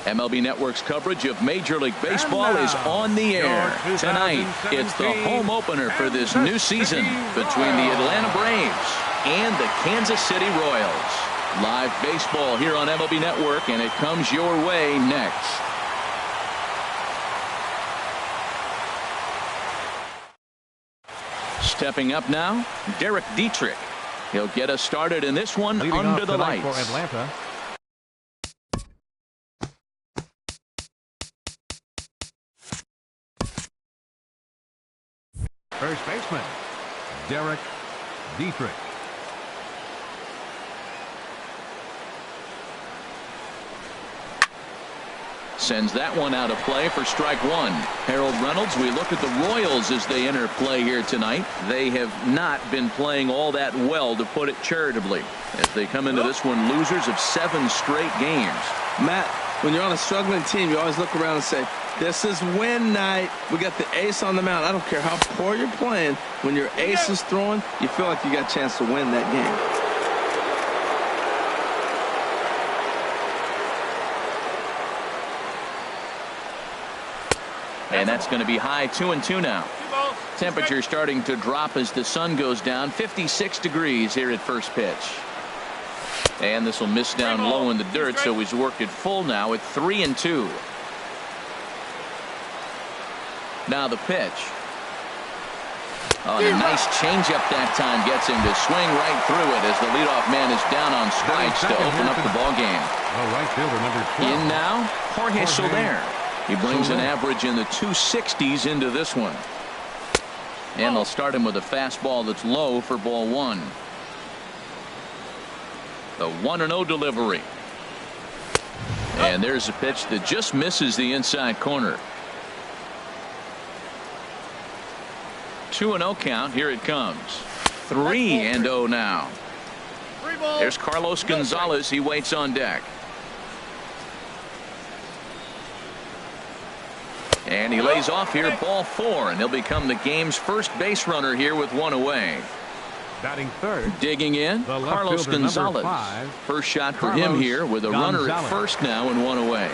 MLB Network's coverage of Major League Baseball is on the air. Tonight, it's the home opener for this new season between the Atlanta Braves and the Kansas City Royals. Live baseball here on MLB Network, and it comes your way next. Stepping up now, Derek Dietrich. He'll get us started in this one under the lights. For Atlanta. First baseman, Derek Dietrich. Sends that one out of play for strike one. Harold Reynolds, we look at the Royals as they enter play here tonight. They have not been playing all that well, to put it charitably, as they come into this one losers of 7 straight games. Matt, when you're on a struggling team, you always look around and say, this is win night. We got the ace on the mound. I don't care how poor you're playing. When your ace is throwing, you feel like you got a chance to win that game. And that's going to be high 2-2 now. Temperature starting to drop as the sun goes down. 56 degrees here at first pitch. And this will miss down low in the dirt, so he's worked it full now at 3-2. Now the pitch. Oh, and a nice changeup that time gets him to swing right through it as the leadoff man is down on strikes to open up the ball game. Right fielder number 12. In now, Jorge Soler. He brings an average in the 260s into this one. And they'll start him with a fastball that's low for ball one. The 1-0 delivery. And there's a pitch that just misses the inside corner. 2-0 count. Here it comes. 3-0 now. There's Carlos Gonzalez. He waits on deck. And he lays off here, ball 4, and he'll become the game's first base runner here with one away. Batting third. Digging in, Carlos Gonzalez. First shot for him here with a runner at first now and one away.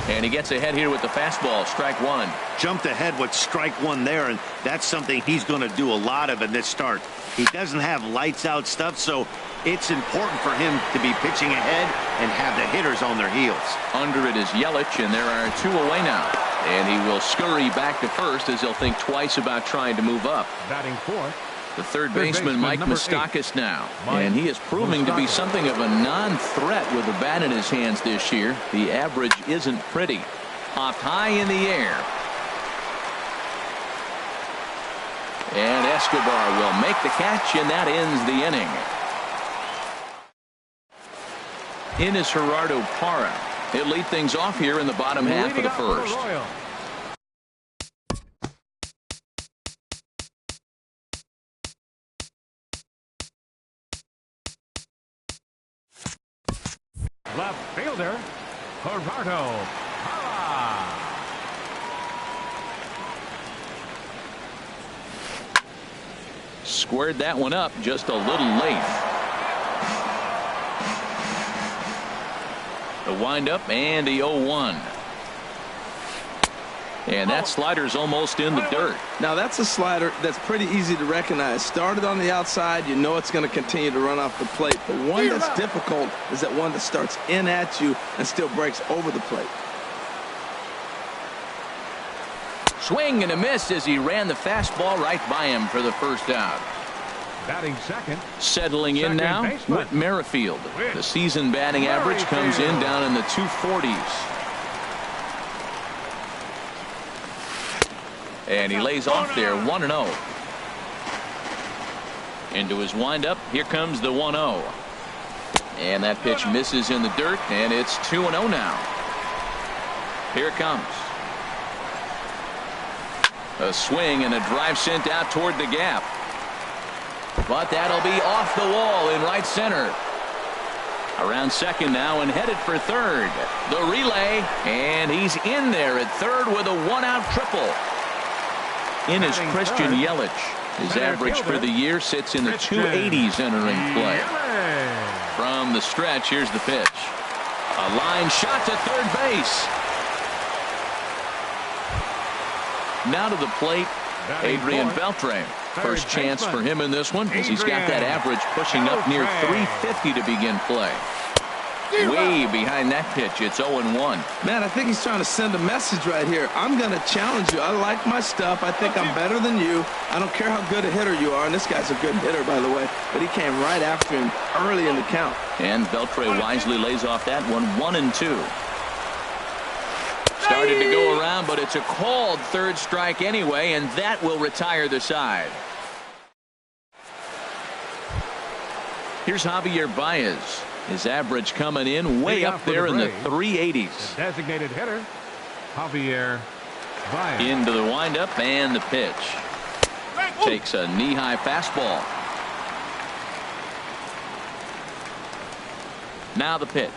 And he gets ahead here with the fastball, strike one. Jumped ahead with strike one there, and that's something he's going to do a lot of in this start. He doesn't have lights out stuff, so it's important for him to be pitching ahead and have the hitters on their heels. Under it is Yelich, and there are 2 away now. And he will scurry back to first as he'll think twice about trying to move up. Batting fourth. The third baseman, Mike Moustakas now. And he is proving to be something of a non-threat with the bat in his hands this year. The average isn't pretty. Popped high in the air. And Escobar will make the catch, and that ends the inning. In is Gerardo Parra. He'll lead things off here in the bottom half of the first. Left fielder, Gerardo Parra. Squared that one up just a little late. The windup and the 0-1. And that slider's almost in the dirt. Now that's a slider that's pretty easy to recognize. Started on the outside, you know it's going to continue to run off the plate. The one that's difficult is that one that starts in at you and still breaks over the plate. Swing and a miss as he ran the fastball right by him for the first out. Batting second. Settling in now, Whit Merrifield. The season batting average comes in down in the 240s. And he lays off there, 1-0. Into his windup, here comes the 1-0. And that pitch misses in the dirt, and it's 2-0 now. Here it comes. A swing and a drive sent out toward the gap. But that'll be off the wall in right center. Around second now and headed for third. The relay, and he's in there at third with a one-out triple. In is Christian Yelich. His average for the year sits in the 280s entering play. From the stretch, here's the pitch. A line shot to third base. Now to the plate, Adrian Beltre. First chance for him in this one, as he's got that average pushing up near 350 to begin play. Way behind that pitch. It's 0-1. Man, I think he's trying to send a message right here. I'm going to challenge you. I like my stuff. I think I'm better than you. I don't care how good a hitter you are. And this guy's a good hitter, by the way. But he came right after him early in the count. And Beltre wisely lays off that one. 1-2. Started to go around, but it's a called third strike anyway, and that will retire the side. Here's Javier Baez. His average coming in way up there in the 380s. The designated hitter, Javier Baez. Into the windup and the pitch. Takes a knee-high fastball. Now the pitch.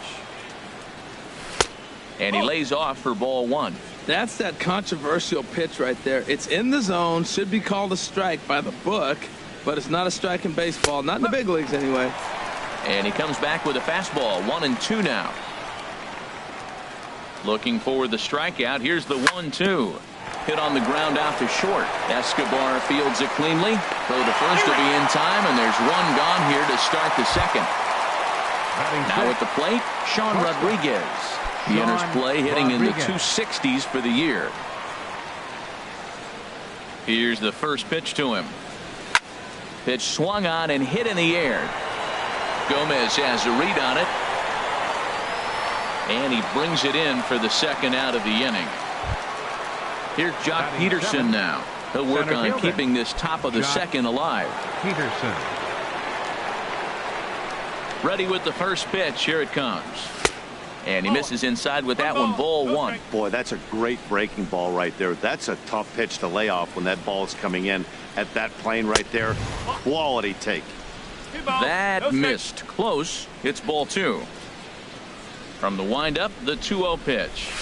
And he lays off for ball one. That's that controversial pitch right there. It's in the zone, should be called a strike by the book, but it's not a strike in baseball, not in the big leagues anyway. And he comes back with a fastball. 1-2 now. Looking for the strikeout. Here's the 1-2. Hit on the ground out to short. Escobar fields it cleanly. Throw to first to be in time, and there's one gone here to start the second. Now at the plate, Sean Rodriguez. He enters play hitting in the 260s for the year. Here's the first pitch to him. Pitch swung on and hit in the air. Gomez has a read on it. And he brings it in for the second out of the inning. Here's Jock Peterson now. He'll work on keeping this top of the second alive. Peterson. Ready with the first pitch. Here it comes. And he misses inside with that one. Ball one. Boy, that's a great breaking ball right there. That's a tough pitch to lay off when that ball is coming in at that plane right there. Quality take. That missed. Close. It's ball two. From the windup, the 2-0 pitch.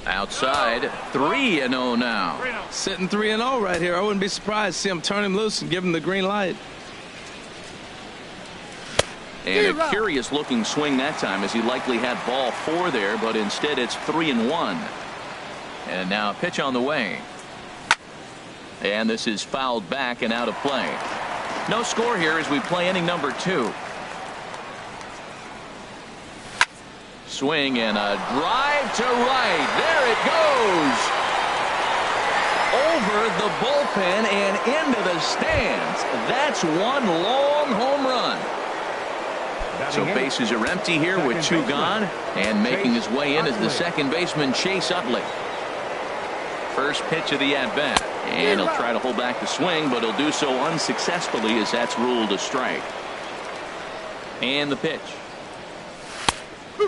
Outside, 3-0 now. Sitting 3-0 right here. I wouldn't be surprised to see him turn him loose and give him the green light. And a curious looking swing that time, as he likely had ball 4 there, but instead it's 3-1. And now a pitch on the way. And this is fouled back and out of play. No score here as we play inning number 2. Swing and a drive to right. There it goes. Over the bullpen and into the stands. That's one long home run. So bases are empty here with 2 gone, and making his way in is the second baseman Chase Utley. First pitch of the at-bat, and he'll try to hold back the swing, but he'll do so unsuccessfully as that's ruled a strike. And the pitch.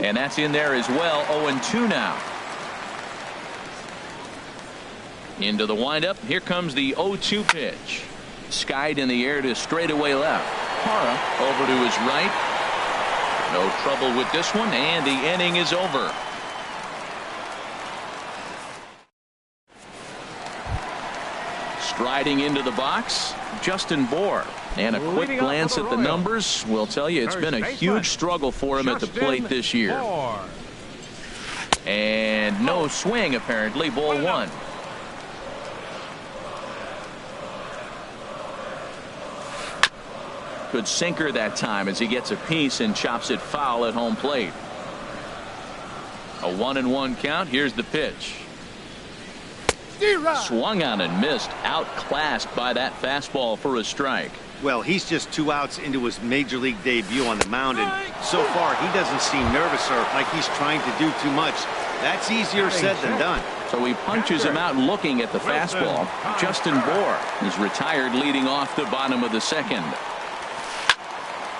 And that's in there as well. 0-2 now. Into the windup. Here comes the 0-2 pitch. Skied in the air to straightaway left. Hara over to his right. No trouble with this one, and the inning is over. Striding into the box, Justin Bohr. And a quick glance at the numbers will tell you it's been a huge struggle for him at the plate this year. And no swing, apparently. Ball one. Good sinker that time as he gets a piece and chops it foul at home plate. A 1-1 count. Here's the pitch. Swung on and missed. Outclassed by that fastball for a strike. Well, he's just 2 outs into his major league debut on the mound, and so far he doesn't seem nervous or like he's trying to do too much. That's easier said than done. So he punches him out looking at the fastball. Justin Bohr is retired leading off the bottom of the second.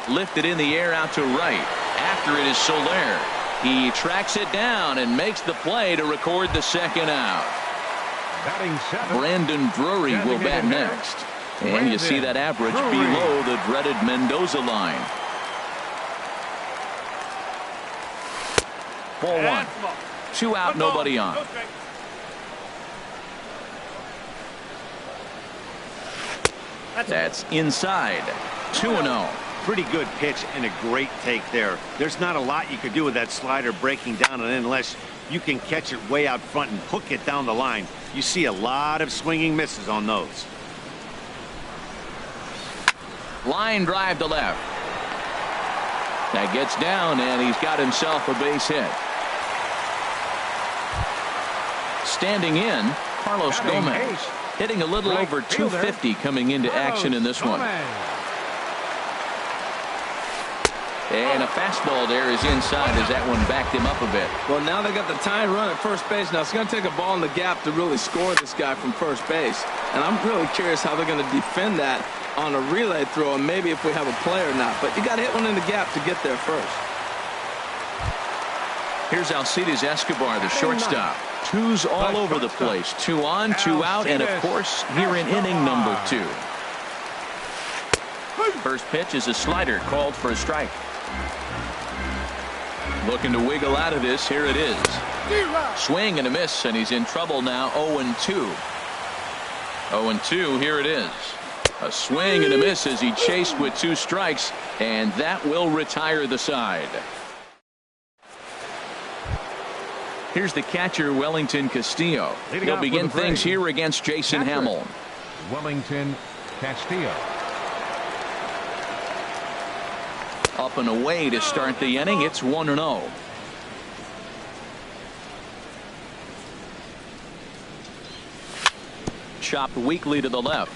Lifted in the air out to right. After it is Soler. He tracks it down and makes the play to record the second out. Brandon Drury will bat next. And you see that average below the dreaded Mendoza line. Ball one. 2 out, nobody on. That's inside. 2-0. Pretty good pitch and a great take there. There's not a lot you could do with that slider breaking down, and unless you can catch it way out front and hook it down the line, you see a lot of swinging misses on those. Line drive to left. That gets down, and he's got himself a base hit. Standing in, Carlos Gomez, hitting a little over 250 coming into action in this one. And a fastball there is inside as that one backed him up a bit. Well, now they got the tying run at first base. Now it's going to take a ball in the gap to really score this guy from first base. And I'm really curious how they're going to defend that on a relay throw, and maybe if we have a play or not. But you got to hit one in the gap to get there first. Here's Alcides Escobar, the shortstop. Twos all over the place. 2 on, 2 out, and of course, here in inning number 2. First pitch is a slider called for a strike. Looking to wiggle out of this. Here it is. Swing and a miss, and he's in trouble now. 0-2. 0-2. Here it is. A swing and a miss as he chased with 2 strikes, and that will retire the side. Here's the catcher, Wellington Castillo. He'll begin things here against Jason Hamill. Wellington Castillo. Up and away to start the inning. It's 1-0. Chopped weakly to the left.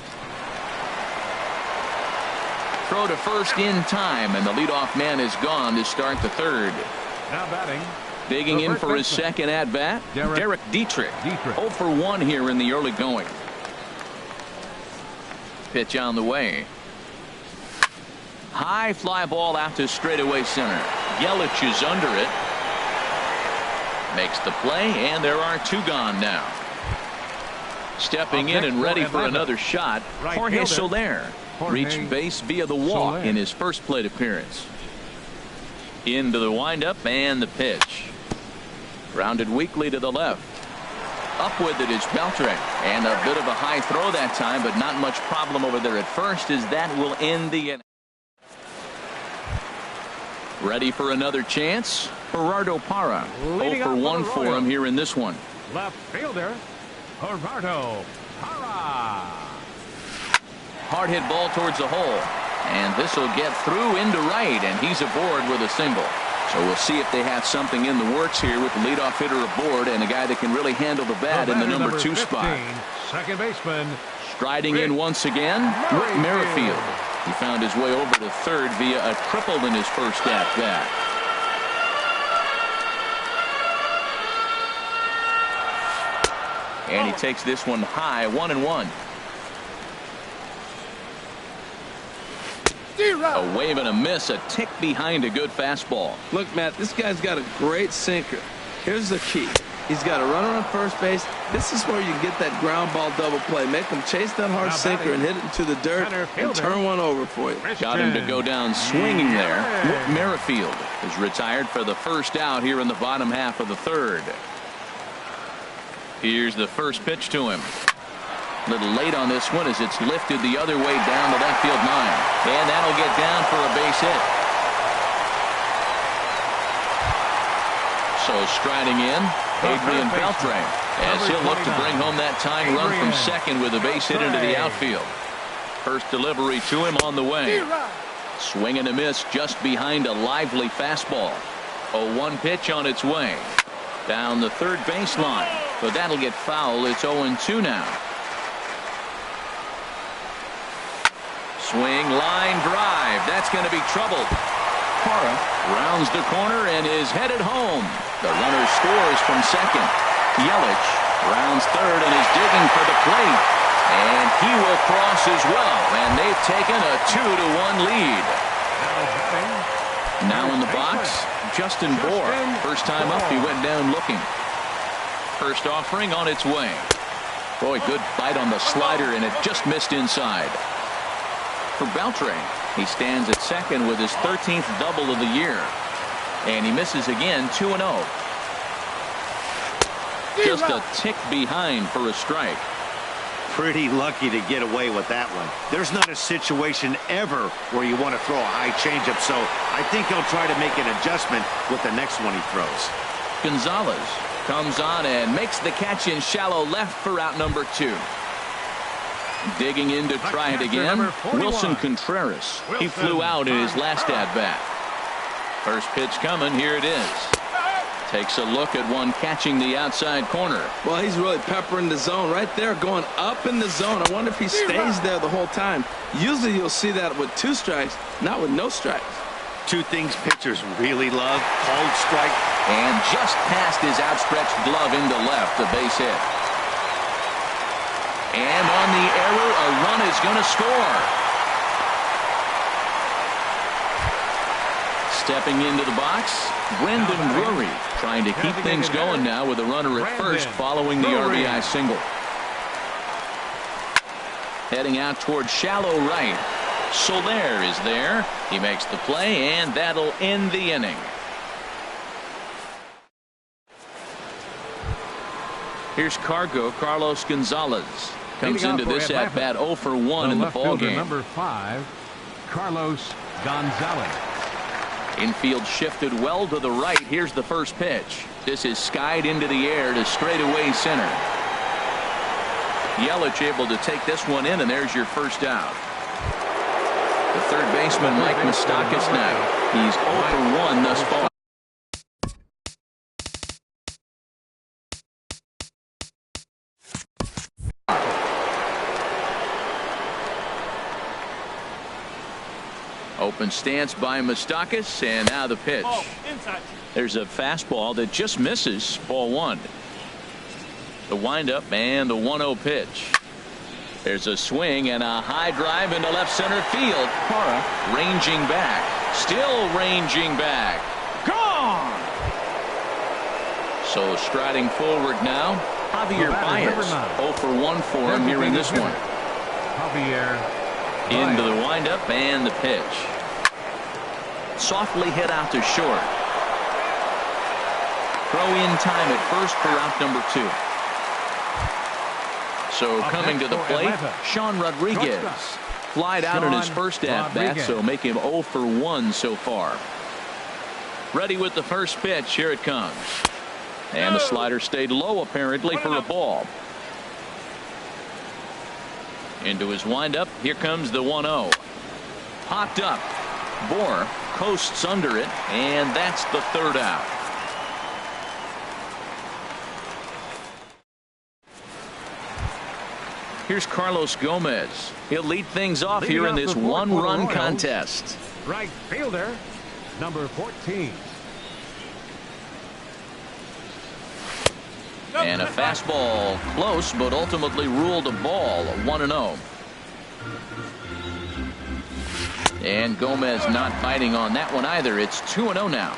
Throw to first in time, and the leadoff man is gone to start the third. Now batting. Digging in for his second at bat, Derek Dietrich. 0 for 1 here in the early going. Pitch on the way. High fly ball out to straightaway center. Yelich is under it. Makes the play, and there are 2 gone now. Stepping in and ready for another shot, Jorge Soler reached base via the walk in his first plate appearance. Into the windup and the pitch. Grounded weakly to the left. Up with it is Beltre, and a bit of a high throw that time, but not much problem over there at first, as that will end the inning. Ready for another chance. Gerardo Parra. 0 for 1 for him here in this one. Left fielder Gerardo Parra. Hard hit ball towards the hole, and this will get through into right, and he's aboard with a single. So we'll see if they have something in the works here with the leadoff hitter aboard and a guy that can really handle the bat in the number 2 15, spot. Second baseman. Striding in once again, Whit Merrifield. He found his way over to third via a triple in his first at bat. And he takes this one high, 1-1. A wave and a miss, a tick behind a good fastball. Look, Matt, this guy's got a great sinker. Here's the key. He's got a runner on first base. This is where you get that ground ball double play. Make him chase that hard sinker and hit it into the dirt and turn one over for you. Got him to go down swinging there. Whit Merrifield is retired for the first out here in the bottom half of the third. Here's the first pitch to him. A little late on this one as it's lifted the other way down the left field line. And that'll get down for a base hit. So striding in, Adrian Beltre, as he'll look to bring home that tying run from second with a base hit into the outfield. First delivery to him on the way. Swing and a miss just behind a lively fastball. 0-1 pitch on its way. Down the third baseline. But that'll get foul. It's 0-2 now. Swing, line drive. That's going to be trouble. Parra rounds the corner and is headed home. The runner scores from second. Yelich rounds third and is digging for the plate. And he will cross as well. And they've taken a 2-1 lead. Now in the box, Justin Bour. First time up, he went down looking. First offering on its way. Boy, good bite on the slider, and it just missed inside. For Beltre, he stands at second with his 13th double of the year. And he misses again, 2-0. Just a tick behind for a strike. pretty lucky to get away with that one. There's not a situation ever where you want to throw a high changeup, so I think he'll try to make an adjustment with the next one he throws. Gonzalez comes on and makes the catch in shallow left for out number 2. Digging in to try it again, Wilson Contreras. He flew out in his last at-bat. First pitch coming, here it is. Takes a look at one catching the outside corner. Well, he's really peppering the zone right there, going up in the zone. I wonder if he stays there the whole time. Usually you'll see that with 2 strikes, not with no strikes. 2 things pitchers really love: called strike. And just past his outstretched glove into left, a base hit. And on the error, a run is going to score. Stepping into the box, Brendan Drury, trying to keep things going now with a runner at first following the RBI single. Heading out toward shallow right. Soler is there. He makes the play, and that'll end the inning. Here's Carlos Gonzalez. Comes into this at-bat 0 for 1 in the ballgame. Number 5, Carlos Gonzalez. Infield shifted well to the right. Here's the first pitch. This is skied into the air to straightaway center. Yelich able to take this one in, and there's your first out. The third baseman, Mike Moustakas, now. He's 0 for 1 thus far. Open stance by Moustakas, and now the pitch. There's a fastball that just misses, ball 1. The windup and the 1-0 pitch. There's a swing and a high drive into left center field. Parra ranging back, still ranging back. Gone! So striding forward now, Javier Baez. 0 for 1 for him here in this one. Javier into the windup and the pitch. Softly hit out to short. Throw in time at first for out number 2. So coming to the plate, Sean Rodriguez. Flied out in his first at-bat, so make him 0 for 1 so far. Ready with the first pitch. Here it comes. And the slider stayed low apparently for a ball. Into his windup. Here comes the 1-0. Popped up. Bohr coasts under it, and that's the third out. Here's Carlos Gomez. He'll lead things off here in this one-run contest. Right fielder, number 14. And a fastball close, but ultimately ruled a ball, 1-0. And Gomez not biting on that one either. It's 2-0 now.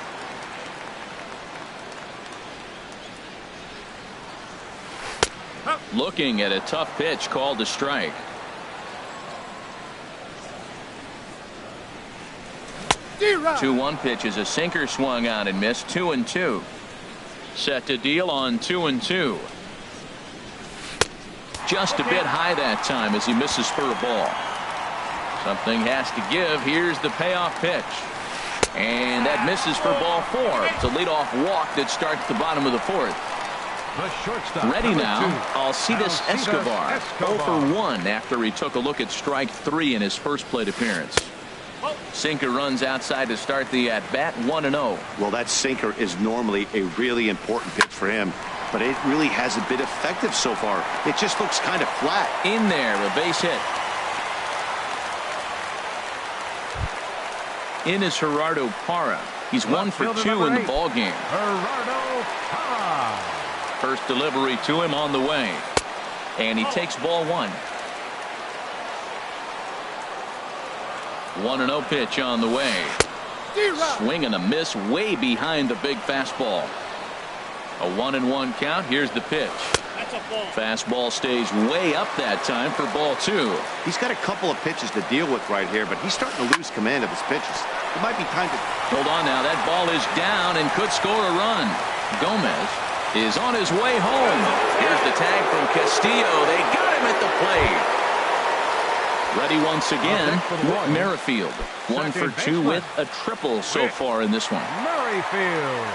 Looking at a tough pitch called a strike. D-Rod. 2-1 pitch is a sinker swung on and missed. 2-2. Set to deal on 2-2. Just a bit high that time as he misses for a ball. Something has to give. Here's the payoff pitch. And that misses for ball 4. It's a leadoff walk that starts the bottom of the 4th. Ready now, Alcides Escobar. 0 for 1 after he took a look at strike 3 in his first plate appearance. Sinker runs outside to start the at-bat, 1-0. Well, that sinker is normally a really important pitch for him, but it really hasn't been effective so far. It just looks kind of flat. In there, a base hit. In is Gerardo Parra. He's 1 for 2 in the ball game. Gerardo Parra. First delivery to him on the way. And he takes ball 1. 1-0 pitch on the way. Swing and a miss way behind the big fastball. A 1-1 count. Here's the pitch. Fastball stays way up that time for ball 2. He's got a couple of pitches to deal with right here, but he's starting to lose command of his pitches. It might be time to... Hold on now. That ball is down and could score a run. Gomez is on his way home. Here's the tag from Castillo. They got it. him at the plate. Ready once again, Merrifield. 1 for 2 with a triple so far in this one. Merrifield.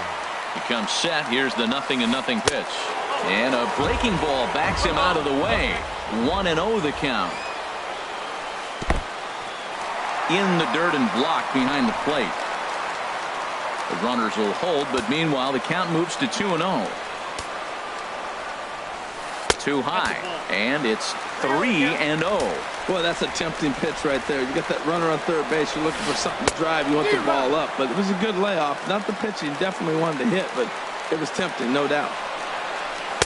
He comes set. Here's the 0-0 pitch. And a breaking ball backs him out of the way. 1-0 the count. In the dirt and blocked behind the plate. The runners will hold, but meanwhile the count moves to 2-0. Too high, and it's 3-0. Boy, that's a tempting pitch right there. You got that runner on third base. You're looking for something to drive. You want the ball up, but it was a good layoff. Not the pitch he definitely wanted to hit, but it was tempting, no doubt.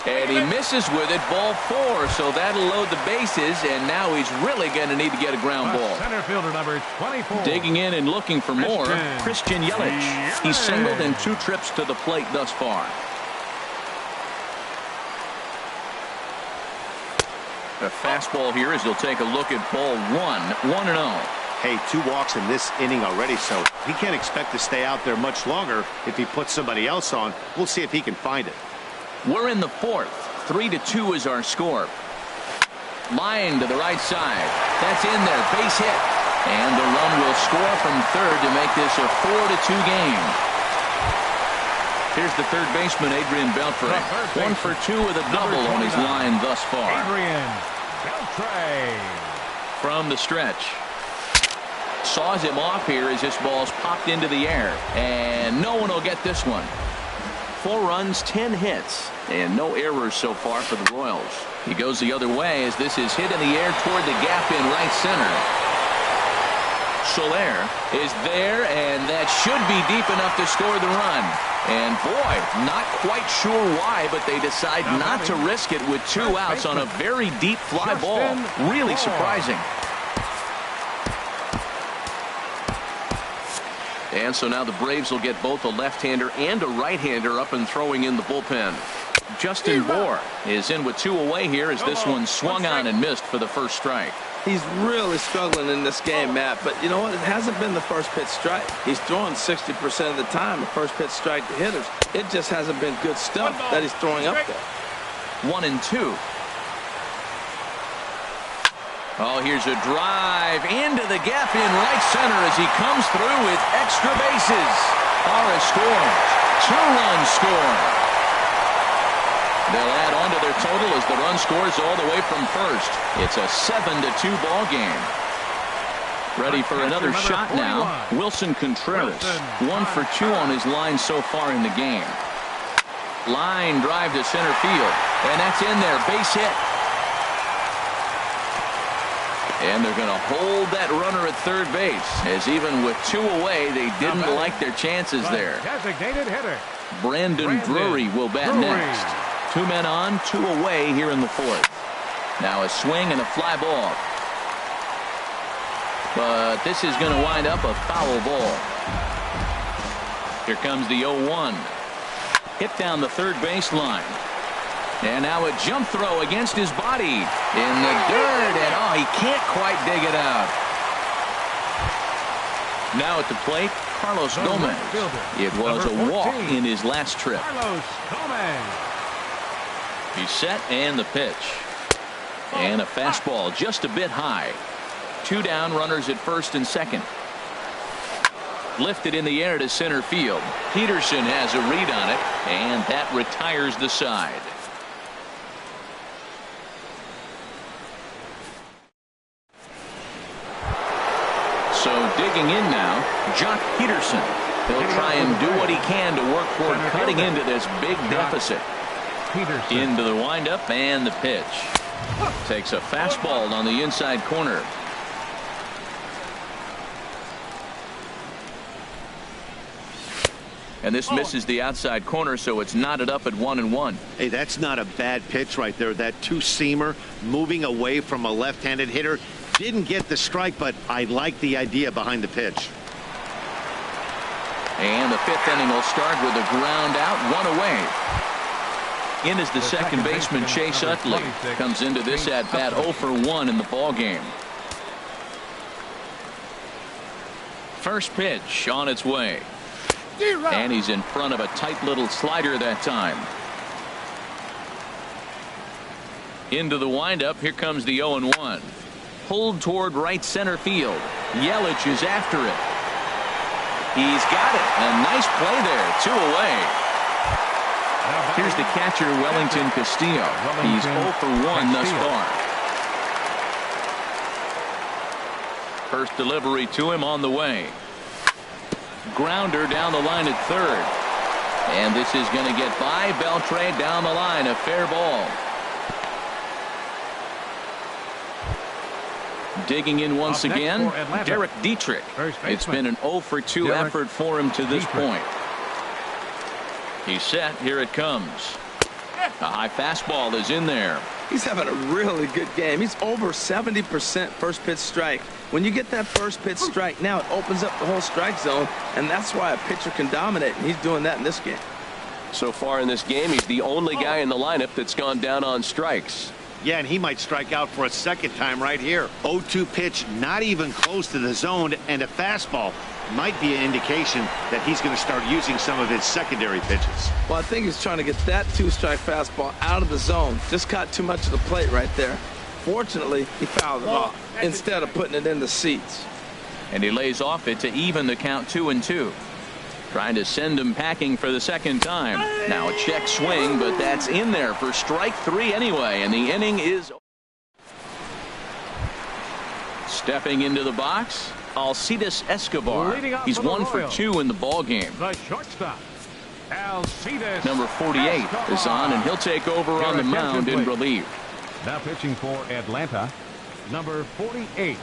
And he misses with it, ball 4, so that'll load the bases, and now he's really going to need to get a ground ball. Center fielder number 24. Digging in and looking for more, Christian Yelich. He's singled in 2 trips to the plate thus far. A fastball here as he'll take a look at ball 1, 1-0. Hey, 2 walks in this inning already, so he can't expect to stay out there much longer if he puts somebody else on. We'll see if he can find it. We're in the 4th. 3-2 is our score. Line to the right side. That's in there. Base hit. And the run will score from third to make this a 4-2 game. Here's the third baseman, Adrian Beltre. 1 for 2 with a double on his line thus far. Adrian Beltre. From the stretch. Saws him off here as this ball's popped into the air. And no one will get this one. 4 runs, 10 hits, and no errors so far for the Royals. He goes the other way as this is hit in the air toward the gap in right center. Soler is there, and that should be deep enough to score the run. And boy, not quite sure why, but they decide not to risk it with 2 outs on a very deep fly ball. Really surprising. And so now the Braves will get both a left-hander and a right-hander up and throwing in the bullpen. Justin Bour is in with 2 away here as this one swung on and missed for the first strike. He's really struggling in this game, Matt, but you know what? It hasn't been the first pitch strike. He's throwing 60% of the time, the first pitch strike to hitters. It just hasn't been good stuff that he's throwing up there. 1-2. Oh, here's a drive into the gap in right center as he comes through with extra bases. Torres scores. 2-run score. They'll add on to their total as the run scores all the way from first. It's a 7-2 ball game. Ready for another shot now. Wilson Contreras. 1 for 2 on his line so far in the game. Line drive to center field. And that's in there. Base hit. And they're going to hold that runner at third base, as even with 2 away, they didn't like their chances there. Designated hitter. Brandon Drury will bat next. 2 men on, 2 away here in the 4th. Now a swing and a fly ball. But this is going to wind up a foul ball. Here comes the 0-1. Hit down the third baseline. And now a jump throw against his body in the dirt, and oh, he can't quite dig it out. Now at the plate, Carlos Gomez. It was a walk in his last trip. Carlos Gomez. He's set and the pitch. And a fastball just a bit high. 2 down, runners at first and second. Lifted in the air to center field. Peterson has a read on it, and that retires the side. So digging in now, Jock Peterson. He'll try and do what he can to work toward cutting into this big deficit. Into the windup and the pitch. Takes a fastball on the inside corner. And this misses the outside corner, so it's knotted up at 1-1. Hey, that's not a bad pitch right there. That 2-seamer moving away from a left-handed hitter. Didn't get the strike, but I like the idea behind the pitch. And the 5th inning will start with a ground out, 1 away. In is the second baseman, Chase Utley. Comes into this at-bat 0 for 1 in the ballgame. First pitch on its way. And he's in front of a tight little slider that time. Into the windup. Here comes the 0-1. Pulled toward right center field. Yelich is after it. He's got it. A nice play there. 2 away. Here's the catcher, Wellington Castillo. He's 0 for 1 thus far. First delivery to him on the way. Grounder down the line at third. And this is going to get by. Beltre down the line. A fair ball. Digging in once again, Derek Dietrich. It's been an 0 for 2 effort for him to this point. He's set. Here it comes. A high fastball is in there. He's having a really good game. He's over 70% first pitch strike. When you get that first pitch strike, now it opens up the whole strike zone, and that's why a pitcher can dominate, and he's doing that in this game. So far in this game, he's the only guy in the lineup that's gone down on strikes. Yeah, and he might strike out for a second time right here. 0-2 pitch, not even close to the zone, and a fastball might be an indication that he's going to start using some of his secondary pitches. Well, I think he's trying to get that 2-strike fastball out of the zone. Just caught too much of the plate right there. Fortunately, he fouled it off instead of putting it in the seats. And he lays off it to even the count 2-2. Trying to send him packing for the second time. Now a check swing, but that's in there for strike 3 anyway, and the inning is. Stepping into the box, Alcides Escobar. He's 1 for 2 in the ball game. The shortstop, Alcides Number 48 is on, and he'll take over on the mound in relief. Now pitching for Atlanta, number 48.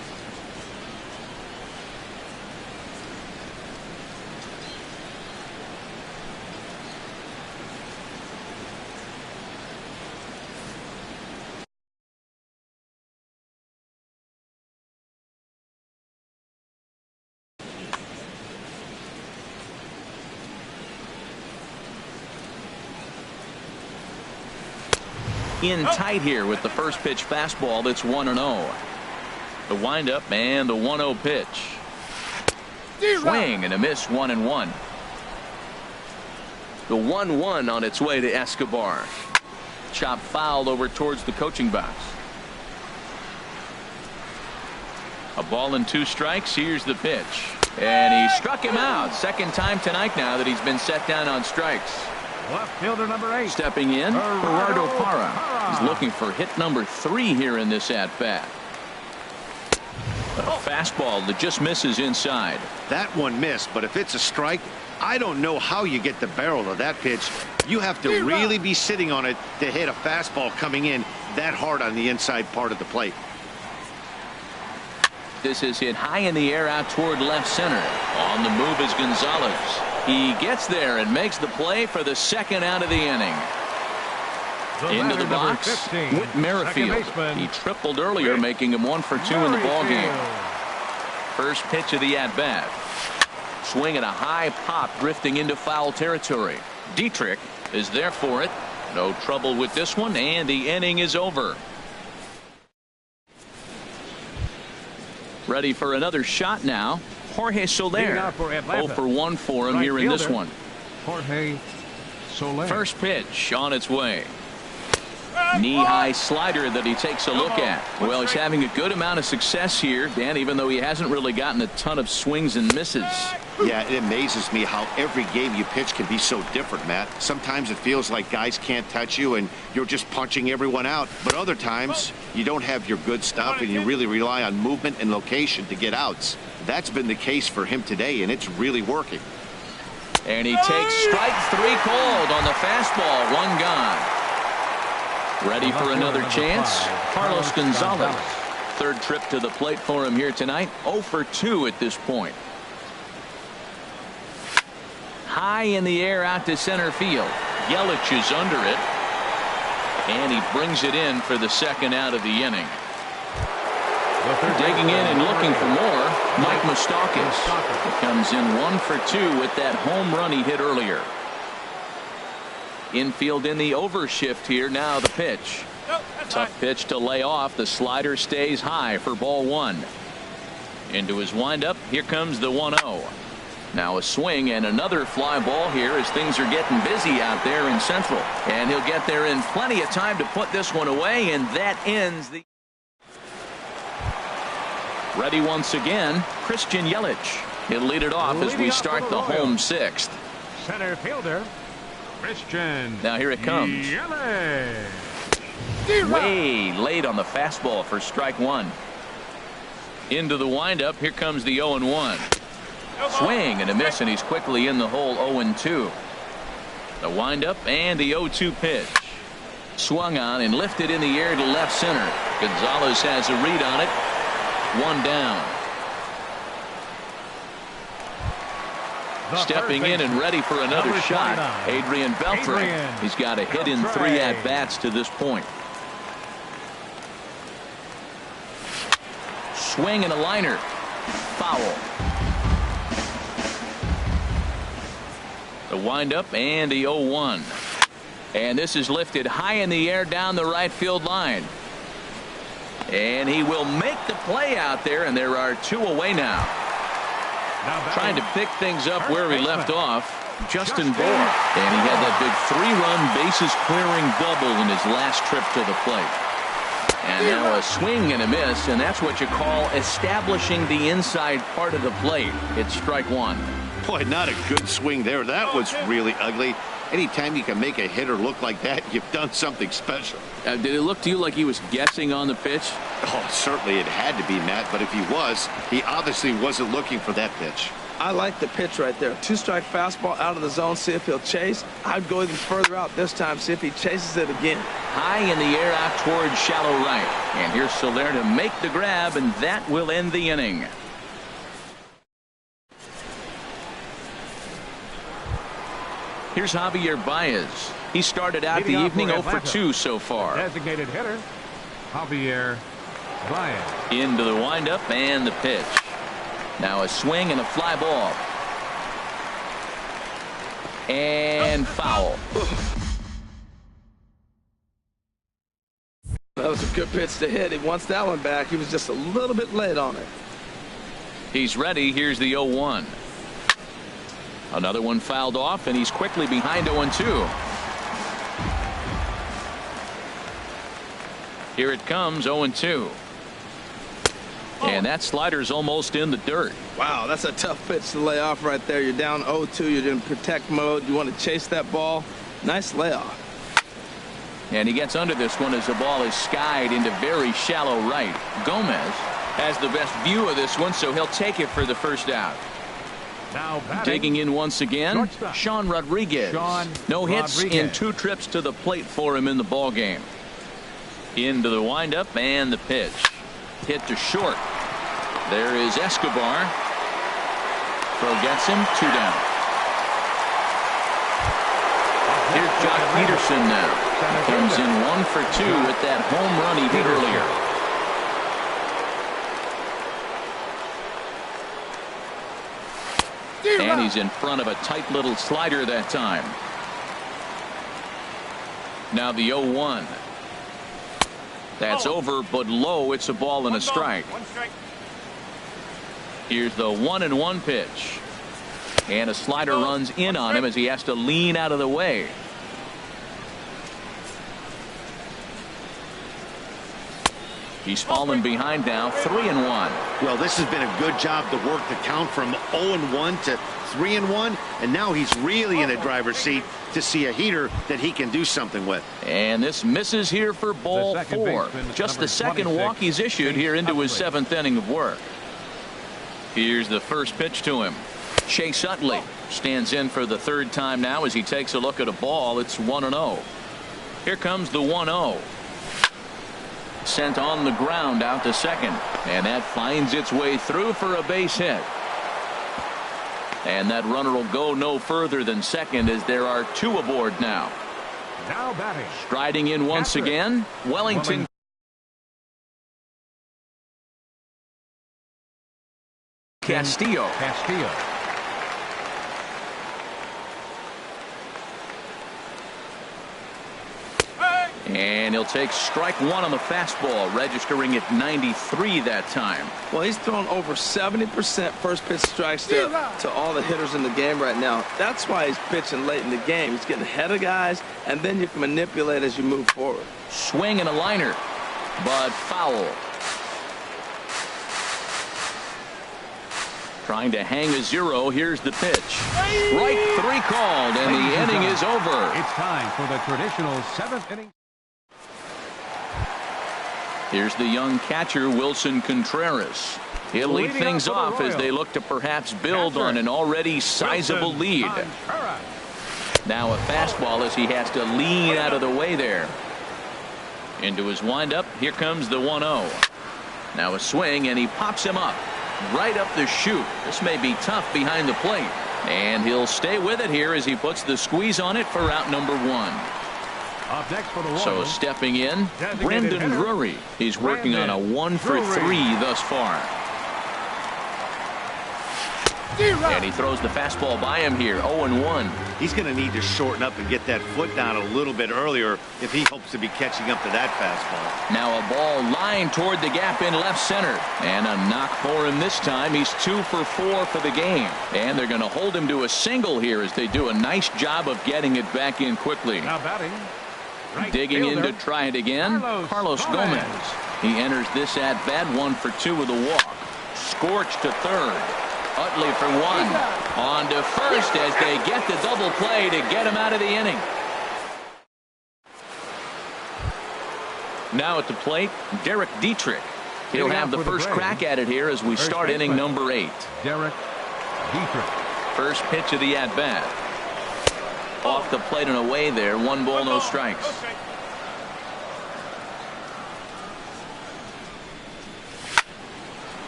In tight here with the first pitch fastball that's 1-0. The windup and the 1-0 pitch. Swing and a miss, 1-1. The 1-1 on its way to Escobar. Chop fouled over towards the coaching box. A ball and 2 strikes. Here's the pitch. And he struck him out. Second time tonight now that he's been set down on strikes. Left fielder number 8. Stepping in, Gerardo Parra. He's looking for hit number 3 here in this at-bat. A fastball that just misses inside. That one missed, but if it's a strike, I don't know how you get the barrel of that pitch. You have to really be sitting on it to hit a fastball coming in that hard on the inside part of the plate. This is hit high in the air out toward left center. On the move is Gonzalez. He gets there and makes the play for the second out of the inning. Into the box, Whit Merrifield. He tripled earlier, making him 1 for 2 in the ball game. First pitch of the at-bat. Swing and a high pop drifting into foul territory. Dietrich is there for it. No trouble with this one, and the inning is over. Ready for another shot now. Jorge Soler. 0 for 1 for him here in this one. Jorge Soler. First pitch on its way. Knee-high slider that he takes a look at. Well, he's having a good amount of success here, Dan, even though he hasn't really gotten a ton of swings and misses. Yeah, it amazes me how every game you pitch can be so different, Matt. Sometimes it feels like guys can't touch you and you're just punching everyone out. But other times, you don't have your good stuff and you really rely on movement and location to get outs. That's been the case for him today, and it's really working. And he takes strike 3 called on the fastball. 1 gone. Ready for another chance? Carlos Gonzalez. Third trip to the plate for him here tonight. 0 for 2 at this point. High in the air out to center field. Yelich is under it. And he brings it in for the second out of the inning. Digging in and looking for more, Mike Moustakas. He comes in 1 for 2 with that home run he hit earlier. Infield in the overshift here. Now the pitch. Tough pitch to lay off. The slider stays high for ball 1. Into his windup. Here comes the 1-0. Now a swing and another fly ball here as things are getting busy out there in Central. And he'll get there in plenty of time to put this one away, and that ends the... Ready once again, Christian Yelich. He'll lead it off as we start the home sixth. Center fielder, Christian. Now here it comes. Yelich. Way late on the fastball for strike one. Into the windup. Here comes the 0-1. Swing and a miss, and he's quickly in the hole. 0-2. The windup and the 0-2 pitch. Swung on and lifted in the air to left center. Gonzalez has a read on it. One down. Stepping in and ready for another shot, Adrian Beltre. He's got a hit in 3 at-bats to this point. Swing and a liner. Foul. The windup and the 0-1. And this is lifted high in the air down the right field line. And he will make the play out there, and there are 2 away now. Trying to pick things up where he left off, Justin Bohr. And he had that big 3-run bases clearing double in his last trip to the plate. And now a swing and a miss, and that's what you call establishing the inside part of the plate. It's strike one. Boy, not a good swing there. That was really ugly. Anytime you can make a hitter look like that, you've done something special. Did it look to you like he was guessing on the pitch? Oh, certainly it had to be, Matt, but if he was, he obviously wasn't looking for that pitch. I like the pitch right there. 2-strike fastball out of the zone, see if he'll chase. I'd go even further out this time, see if he chases it again. High in the air out towards shallow right. And here's Soler to make the grab, and that will end the inning. Here's Javier Baez. He started out the evening 0 for 2 so far. Designated hitter, Javier Baez. Into the windup and the pitch. Now a swing and a fly ball. And foul. That was a good pitch to hit. He wants that one back. He was just a little bit late on it. He's ready. Here's the 0-1. Another one fouled off, and he's quickly behind 0-2. Here it comes, 0-2. And that slider's almost in the dirt. Wow, that's a tough pitch to lay off right there. You're down 0-2. You're in protect mode. You want to chase that ball. Nice layoff. And he gets under this one as the ball is skied into very shallow right. Gomez has the best view of this one, so he'll take it for the first out. Now digging in once again, shortstop. Sean Rodriguez. No hits in 2 trips to the plate for him in the ball game. Into the windup and the pitch. Hit to short. There is Escobar. Throw gets him. 2 down. Here's Jock Peterson now. Comes in 1 for 2 with that home run he hit earlier. And he's in front of a tight little slider that time. Now the 0-1. That's over, but low. It's a ball and a strike. Here's the 1-1 pitch. And a slider runs in on him as he has to lean out of the way. He's fallen behind now, 3-1. Well, this has been a good job to work the count from 0-1 to 3-1, and now he's really in the driver's seat to see a heater that he can do something with. And this misses here for ball 4. Just the second walk he's issued here into his 7th inning of work. Here's the first pitch to him. Chase Utley stands in for the 3rd time now as he takes a look at a ball. It's 1-0. Here comes the 1-0. Sent on the ground out to second, and that finds its way through for a base hit. And that runner will go no further than second as there are 2 aboard now. Now batting. Striding in once again, Wellington. Castillo. And he'll take strike one on the fastball, registering at 93 that time. Well, he's thrown over 70% first pitch strikes there to all the hitters in the game right now. That's why he's pitching late in the game. He's getting ahead of guys, and then you can manipulate as you move forward. Swing and a liner, but foul. Trying to hang a zero. Here's the pitch. Strike three called, and the inning is over. It's time for the traditional 7th inning. Here's the young catcher, Wilson Contreras. He'll lead things off as they look to perhaps build on an already sizable lead. Now a fastball as he has to lean out of the way there. Into his windup. Here comes the 1-0. Now a swing, and he pops him up. Right up the chute. This may be tough behind the plate. And he'll stay with it here as he puts the squeeze on it for out number one. Up next for the So stepping in, Brendan Drury. He's working on a 1-for-3 thus far. And he throws the fastball by him here, 0-1. He's going to need to shorten up and get that foot down a little bit earlier if he hopes to be catching up to that fastball. Now a ball lined toward the gap in left center. And a knock for him this time. He's 2-for-4 for the game. And they're going to hold him to a single here as they do a nice job of getting it back in quickly. Now batting. Digging in to try it again, Carlos Gomez. He enters this at-bat 1-for-2 with a walk. Scorched to third. Utley for one. On to first as they get the double play to get him out of the inning. Now at the plate, Derek Dietrich. He'll have the first crack at it here as we start inning number 8. Derek Dietrich. First pitch of the at-bat. Off the plate and away there. 1 ball, no strikes.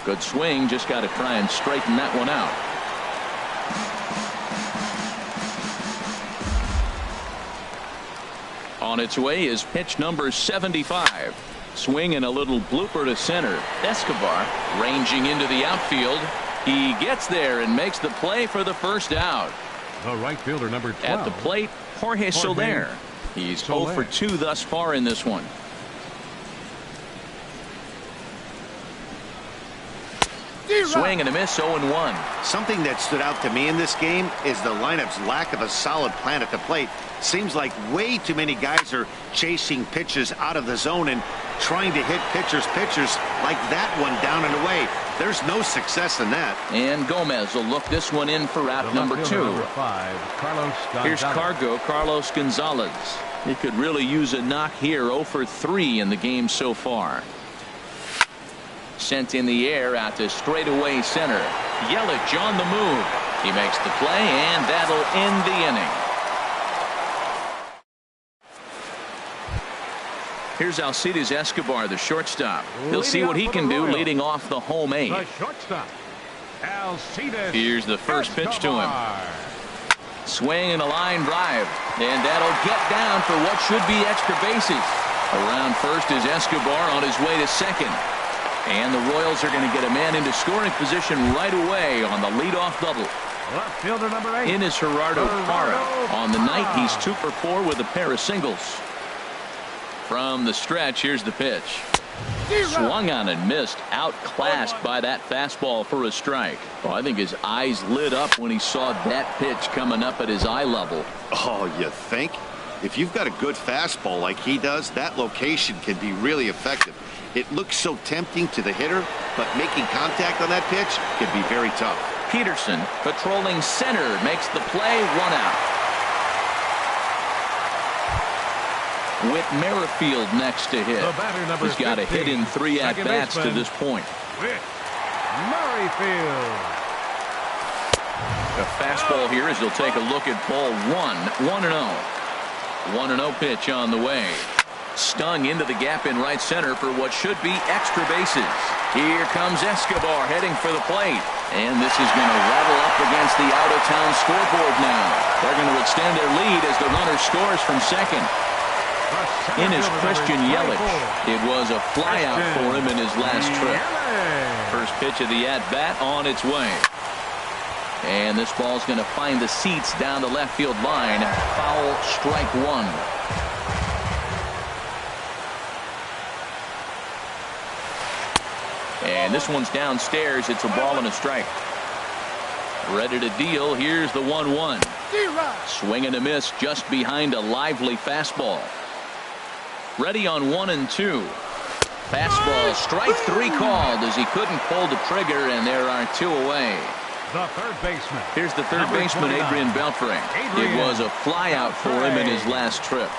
Good swing. Just got to try and straighten that one out. On its way is pitch number 75. Swing and a little blooper to center. Escobar ranging into the outfield. He gets there and makes the play for the first out. The right fielder, number 12. At the plate, Jorge Soler. He's 0-for-2 thus far in this one. Swing and a miss, 0-1. Something that stood out to me in this game is the lineup's lack of a solid plan at the plate. Seems like way too many guys are chasing pitches out of the zone and trying to hit pitchers like that one down and away. There's no success in that. And Gomez will look this one in for out number 2. Number 5, Carlos Gonzalez. Here's Carlos Gonzalez. He could really use a knock here. 0-for-3 in the game so far. Sent in the air out to straightaway center. Yelich on the move. He makes the play, and that'll end the inning. Here's Alcides Escobar, the shortstop. He'll see what he can do leading off the home 8. The shortstop, Alcides. Here's the first pitch to him. Swing and a line drive. And that'll get down for what should be extra bases. Around first is Escobar on his way to second. And the Royals are going to get a man into scoring position right away on the leadoff double. Left fielder number 8. In is Gerardo Parra. On the night, he's 2-for-4 with a pair of singles. From the stretch, here's the pitch. Swung on and missed. Outclassed by that fastball for a strike. Oh, I think his eyes lit up when he saw that pitch coming up at his eye level. Oh, you think? If you've got a good fastball like he does, that location can be really effective. It looks so tempting to the hitter, but making contact on that pitch can be very tough. Peterson patrolling center makes the play, 1 out. Whit Merrifield next to hit. He's got a hit in 3 at-bats to this point. Whit Merrifield. A fastball here as he'll take a look at ball 1. 1-0. 1-0 pitch on the way. Stung into the gap in right center for what should be extra bases. Here comes Escobar heading for the plate. And this is going to rattle up against the out-of-town scoreboard now. They're going to extend their lead as the runner scores from second. In is Christian Yelich. It was a flyout for him in his last trip. First pitch of the at-bat on its way. And this ball's going to find the seats down the left field line. Foul, strike 1. And this one's downstairs. It's a ball and a strike. Ready to deal. Here's the 1-1. Swing and a miss just behind a lively fastball. Ready on 1 and 2. Fastball, strike 3 called as he couldn't pull the trigger, and there are 2 away. The third baseman. Here's the third baseman, Adrian Beltre. It was a flyout for him in his last trip.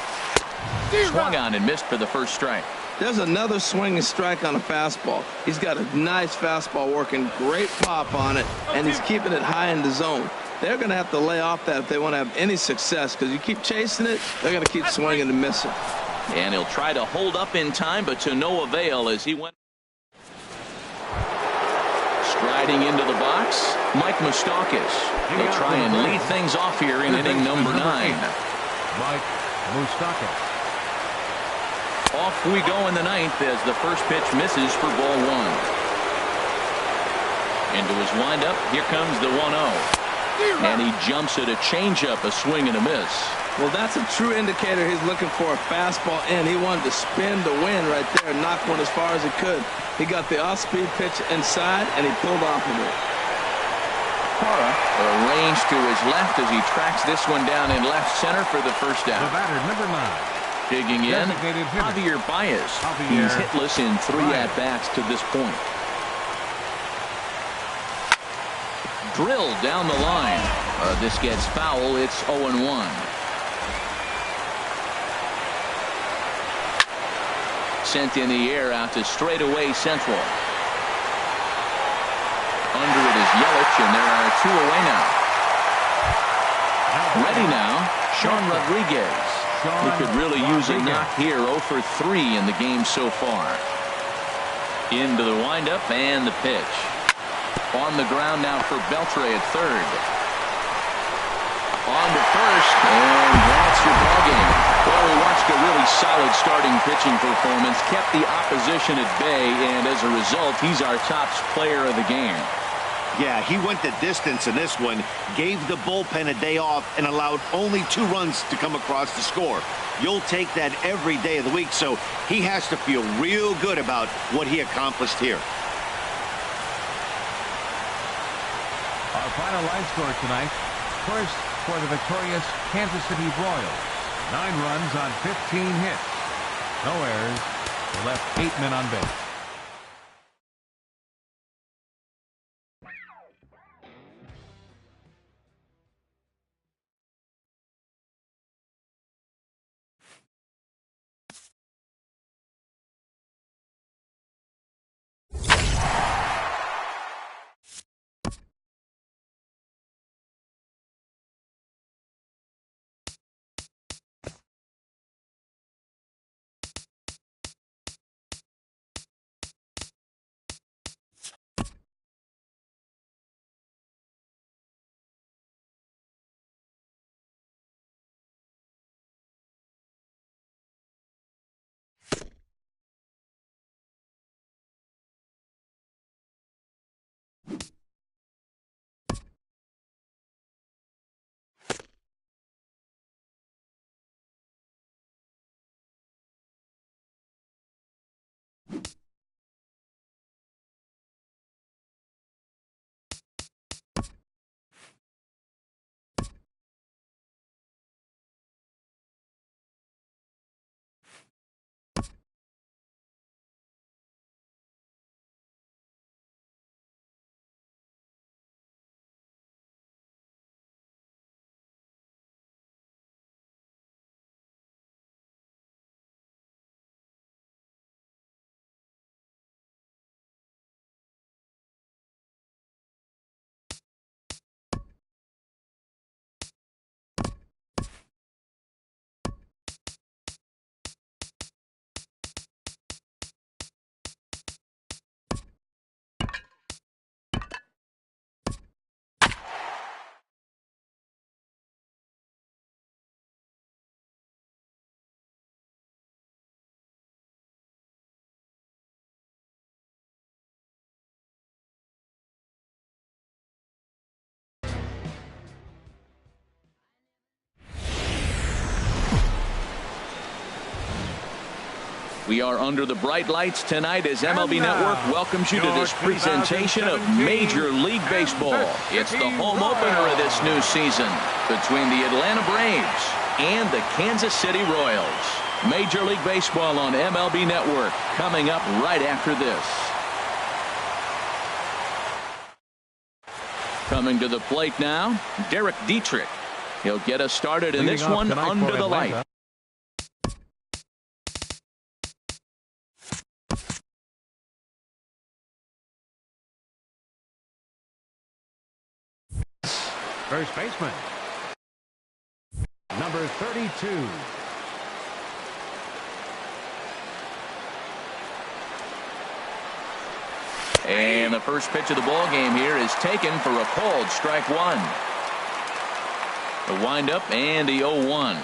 Swung on and missed for the first strike. There's another swinging strike on a fastball. He's got a nice fastball working, great pop on it, and he's keeping it high in the zone. They're going to have to lay off that if they want to have any success, because you keep chasing it, they're going to keep swinging and missing. And he'll try to hold up in time, but to no avail as he went. Striding into the box, Mike Moustakas. He'll try and lead things off here in inning number 9. Mike Moustakas. Off we go in the 9th as the first pitch misses for ball 1. Into his windup, here comes the 1-0. And he jumps at a changeup, a swing and a miss. Well, that's a true indicator he's looking for a fastball in. He wanted to spin the wind right there and knock one as far as he could. He got the off-speed pitch inside, and he pulled off of it. Arranged to his left as he tracks this one down in left center for the first The down. batter, number 9. Digging in, Designated hitter. Javier Baez. Javier He's hitless in 3 Baez. at-bats to this point. Drilled down the line. This gets foul. It's 0-1. Sent in the air out to straightaway central. Under it is Yelich, and there are 2 away now. Ready now, Sean Rodriguez. He could really use a knock here. 0 for 3 in the game so far. Into the windup and the pitch. On the ground now for Beltre at third. On to first, and that's your ballgame. Well, we watched a really solid starting pitching performance, kept the opposition at bay, and as a result, he's our top player of the game. Yeah, he went the distance in this one, gave the bullpen a day off, and allowed only 2 runs to come across the score. You'll take that every day of the week, so he has to feel real good about what he accomplished here. Our final line score tonight. First, for the victorious Kansas City Royals. 9 runs on 15 hits. No errors. They left 8 men on base. We are under the bright lights tonight as MLB Network welcomes you to this presentation of Major League Baseball. It's the home opener of this new season between the Atlanta Braves and the Kansas City Royals. Major League Baseball on MLB Network coming up right after this. Coming to the plate now, Derek Dietrich. He'll get us started in this one under the light. First baseman, number 32. And the first pitch of the ball game here is taken for a called strike one. The windup and the 0-1.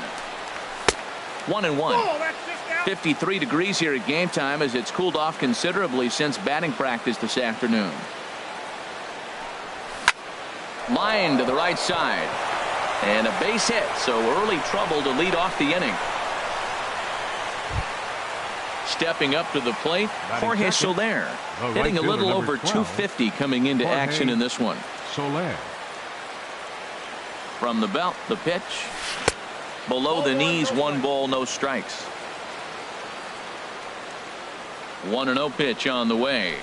1-1. 53 degrees here at game time as it's cooled off considerably since batting practice this afternoon. Line to the right side. And a base hit, so early trouble to lead off the inning. Stepping up to the plate, Jorge Soler, hitting a little over 250 coming into action in this one. Soler. From the belt, the pitch. Below the knees, 1 ball, no strikes. 1-0 pitch on the way.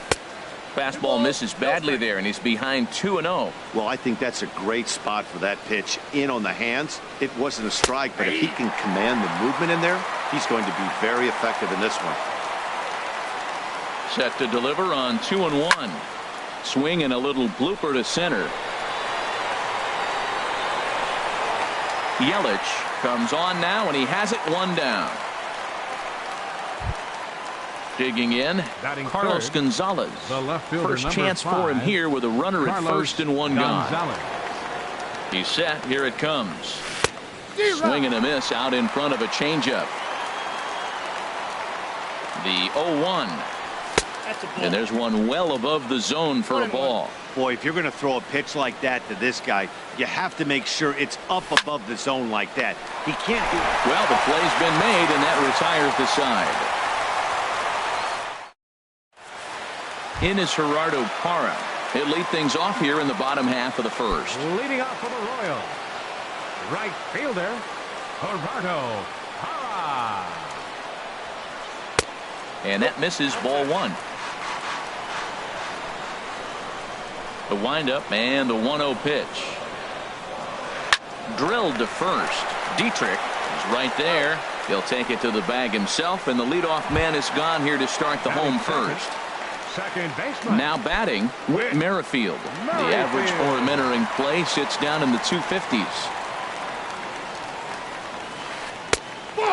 Fastball misses badly there, and he's behind 2-0. Well, I think that's a great spot for that pitch. In on the hands. It wasn't a strike, but if he can command the movement in there, he's going to be very effective in this one. Set to deliver on 2-1. Swing and a little blooper to center. Yelich comes on now, and he has it 1 down. Digging in, Carlos third, Gonzalez. The left fielder, First chance for him here with a runner at first and 1 gone. He's set. Here it comes. Swing and a miss out in front of a changeup. The 0-1. And there's one well above the zone for a ball. Boy, if you're going to throw a pitch like that to this guy, you have to make sure it's up above the zone like that. He can't do it. Well, the play's been made, and that retires the side. In is Gerardo Parra. He'll lead things off here in the bottom half of the first. Leading off for the Royals, right fielder, Gerardo Parra. And that misses, ball 1. The windup and the 1-0 pitch. Drilled to first. Dietrich is right there. He'll take it to the bag himself, and the leadoff man is gone here to start the home first. Second baseman. Now batting, Whit Merrifield. The average for him entering play sits down in the 250s.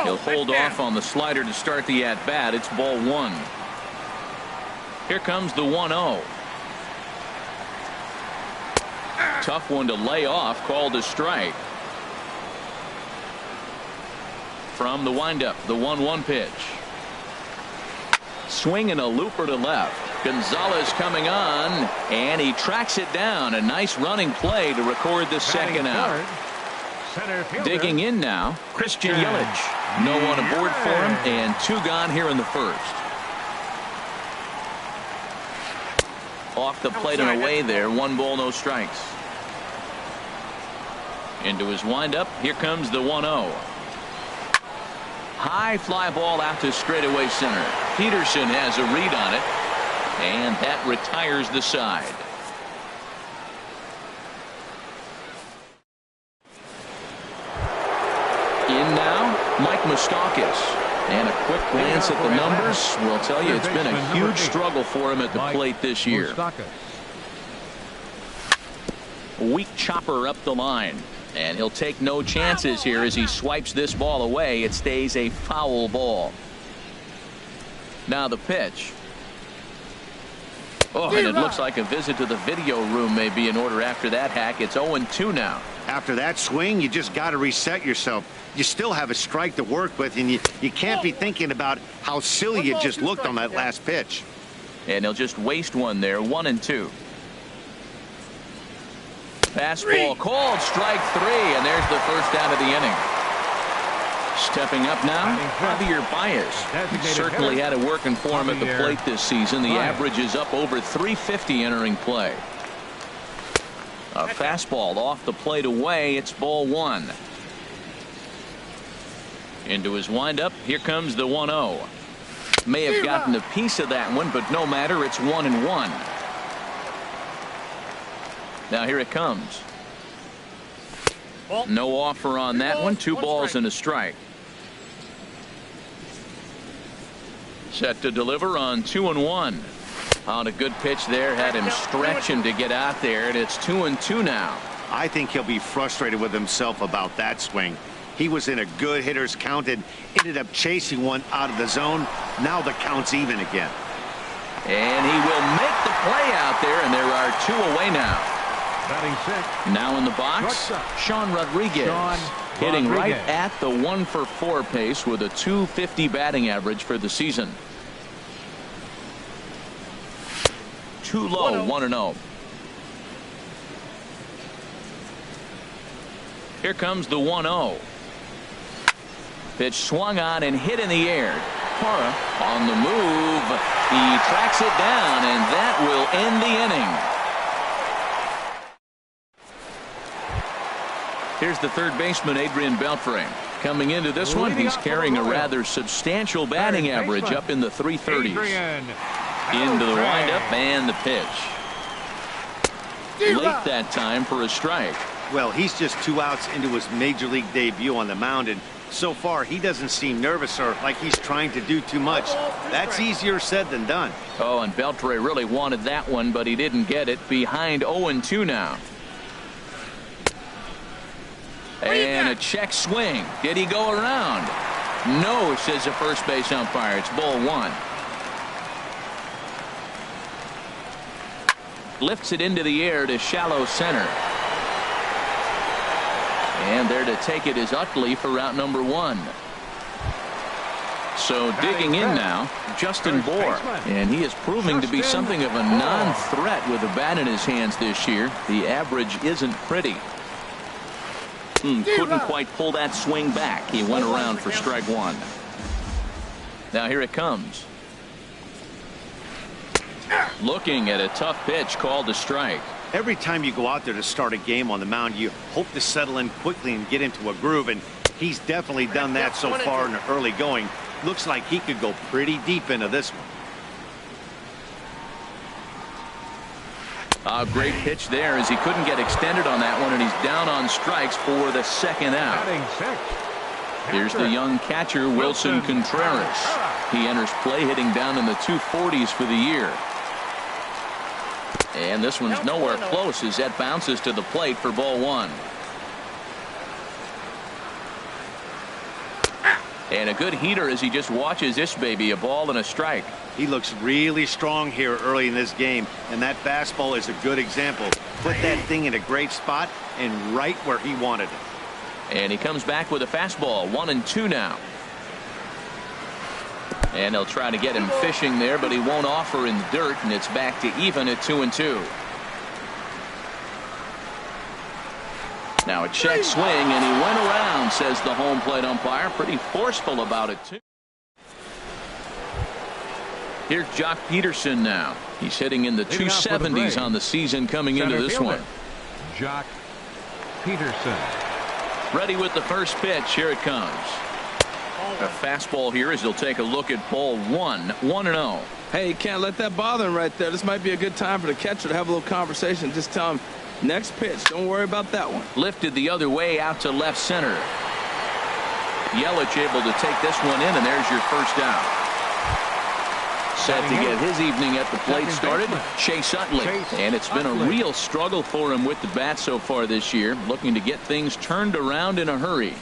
He'll hold off on the slider to start the at-bat. It's ball 1. Here comes the 1-0. Tough one to lay off, called a strike. From the windup, the 1-1 pitch. Swing and a looper to left. Gonzalez coming on, and he tracks it down. A nice running play to record the second out. Digging in now, Christian Yelich. No one aboard for him, and 2 gone here in the first. Off the plate and away there. 1 ball, no strikes. Into his windup. Here comes the 1-0. High fly ball out to straightaway center. Peterson has a read on it, and that retires the side. In now, Mike Moustakas. And a quick glance at the numbers will tell you it's been a huge struggle for him at the plate this year. Weak chopper up the line. And he'll take no chances here as he swipes this ball away. It stays a foul ball. Now the pitch. Oh, and it looks like a visit to the video room may be in order after that hack. It's 0-2 now. After that swing, you just got to reset yourself. You still have a strike to work with, and you can't be thinking about how silly you just looked on that last pitch. And he'll just waste one there. 1-2. Fastball called, strike 3, and there's the first out of the inning. Stepping up now, Javier Baez. Certainly had it working for him at the plate this season. The average is up over 350 entering play. A fastball off the plate away. It's ball one. Into his windup. Here comes the 1-0. May have gotten a piece of that one, but no matter. It's 1-1. Now here it comes. No offer on that one. 2 balls and a strike. Set to deliver on 2-1. On a good pitch there, had him stretching to get out there, and it's 2-2 now. I think he'll be frustrated with himself about that swing. He was in a good hitter's count and ended up chasing one out of the zone. Now the count's even again. And he will make the play out there, and there are 2 away now. Batting 6. Now in the box, Sean Rodriguez. Hitting right at the 1-for-4 pace with a .250 batting average for the season. Too low, 1-0. Here comes the 1-0. Pitch swung on and hit in the air. Parra on the move. He tracks it down, and that will end the inning. Here's the third baseman, Adrian Beltre. Coming into this one, he's carrying a rather substantial batting average up in the 330s. Into the windup and the pitch. Late that time for a strike. Well, he's just 2 outs into his major league debut on the mound, and so far he doesn't seem nervous or like he's trying to do too much. That's easier said than done. Oh, and Beltre really wanted that one, but he didn't get it. Behind 0-2 now. And a check swing. Did he go around? No, says the first base umpire. It's ball one. Lifts it into the air to shallow center. And there to take it is Utley for route number 1. So digging in now, Justin Bour. And he is proving to be something of a non-threat with a bat in his hands this year. The average isn't pretty. Couldn't quite pull that swing back. He went around for strike 1. Now here it comes. Looking at a tough pitch called a strike. Every time you go out there to start a game on the mound, you hope to settle in quickly and get into a groove, and he's definitely done that so far in the early going. Looks like he could go pretty deep into this one. A great pitch there as he couldn't get extended on that one, and he's down on strikes for the second out. Here's the young catcher, Wilson Contreras. He enters play hitting down in the 240s for the year. And this one's nowhere close as that bounces to the plate for ball 1. And a good heater as he just watches this baby, a ball and a strike. He looks really strong here early in this game, and that fastball is a good example. Put that thing in a great spot and right where he wanted it. And he comes back with a fastball, 1-2 now. And they'll try to get him fishing there, but he won't offer in the dirt, and it's back to even at 2-2. Now a check swing, and he went around, says the home plate umpire. Pretty forceful about it, too. Here's Jock Peterson now. He's hitting in the 270s on the season coming into this one. Jock Peterson. Ready with the first pitch. Here it comes. A fastball here as he'll take a look at ball 1. 1-0. Hey, you can't let that bother him right there. This might be a good time for the catcher to have a little conversation. Just tell him, next pitch, don't worry about that one. Lifted the other way out to left center. Yelich able to take this one in, and there's your first out. Set to get his evening at the plate started, Chase Utley. And it's been a real struggle for him with the bat so far this year, looking to get things turned around in a hurry.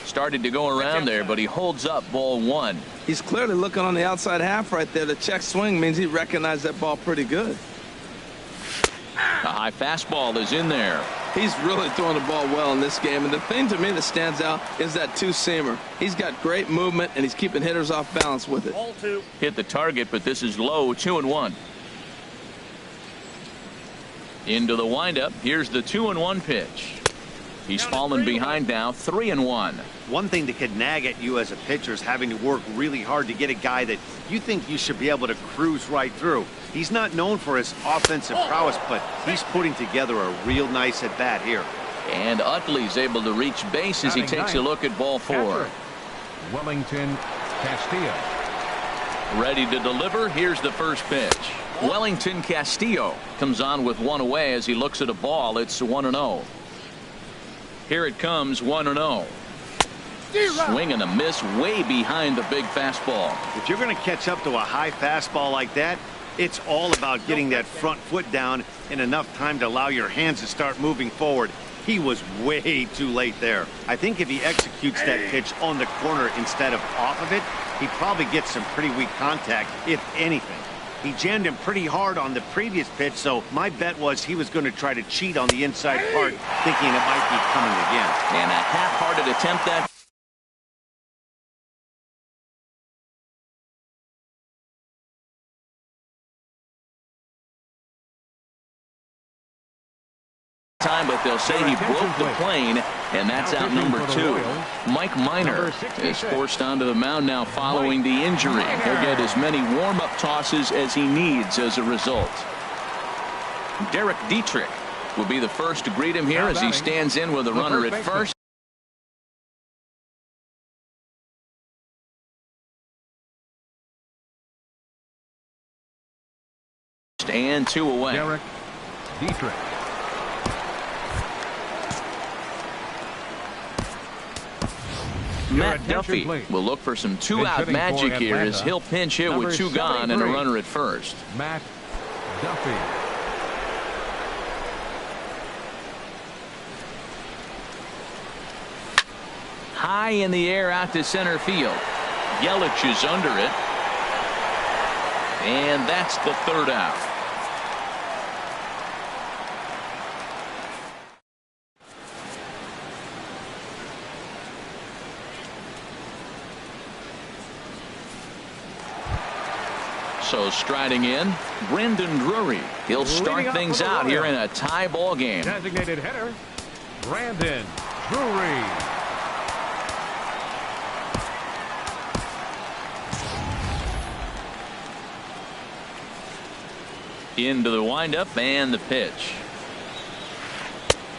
Started to go around there, but he holds up ball 1. He's clearly looking on the outside half right there. The check swing means he recognized that ball pretty good. A high fastball is in there. He's really throwing the ball well in this game, and the thing to me that stands out is that two-seamer. He's got great movement, and he's keeping hitters off balance with it. Ball 2. Hit the target, but this is low, 2-1. Into the windup. Here's the 2-1 pitch. He's fallen behind now, 3-1. One thing that could nag at you as a pitcher is having to work really hard to get a guy that you think you should be able to cruise right through. He's not known for his offensive prowess, but he's putting together a real nice at-bat here. And Utley's able to reach base as he takes a look at ball 4. Wellington Castillo. Ready to deliver. Here's the first pitch. Wellington Castillo comes on with one away as he looks at a ball. It's 1-0. Here it comes, 1-0. Swing and a miss way behind the big fastball. If you're going to catch up to a high fastball like that, it's all about getting that front foot down in enough time to allow your hands to start moving forward. He was way too late there. I think if he executes that pitch on the corner instead of off of it, he probably gets some pretty weak contact, if anything. He jammed him pretty hard on the previous pitch, so my bet was he was going to try to cheat on the inside part, thinking it might be coming again. And a half-hearted attempt that time, but they'll say he broke the plane, and that's out number 2. Mike Minor is forced onto the mound now following the injury. He'll get as many warm-up tosses as he needs as a result. Derek Dietrich will be the first to greet him here as he stands in with a runner at first. And 2 away. Derek Dietrich. Matt Duffy will look for some 2-out magic here as he'll pinch hit with 2 gone and a runner at first. Matt Duffy. High in the air out to center field. Yelich is under it. And that's the 3rd out. So striding in, Brandon Drury. He'll start things out here in a tie ball game. Designated hitter, Brandon Drury. Into the windup and the pitch.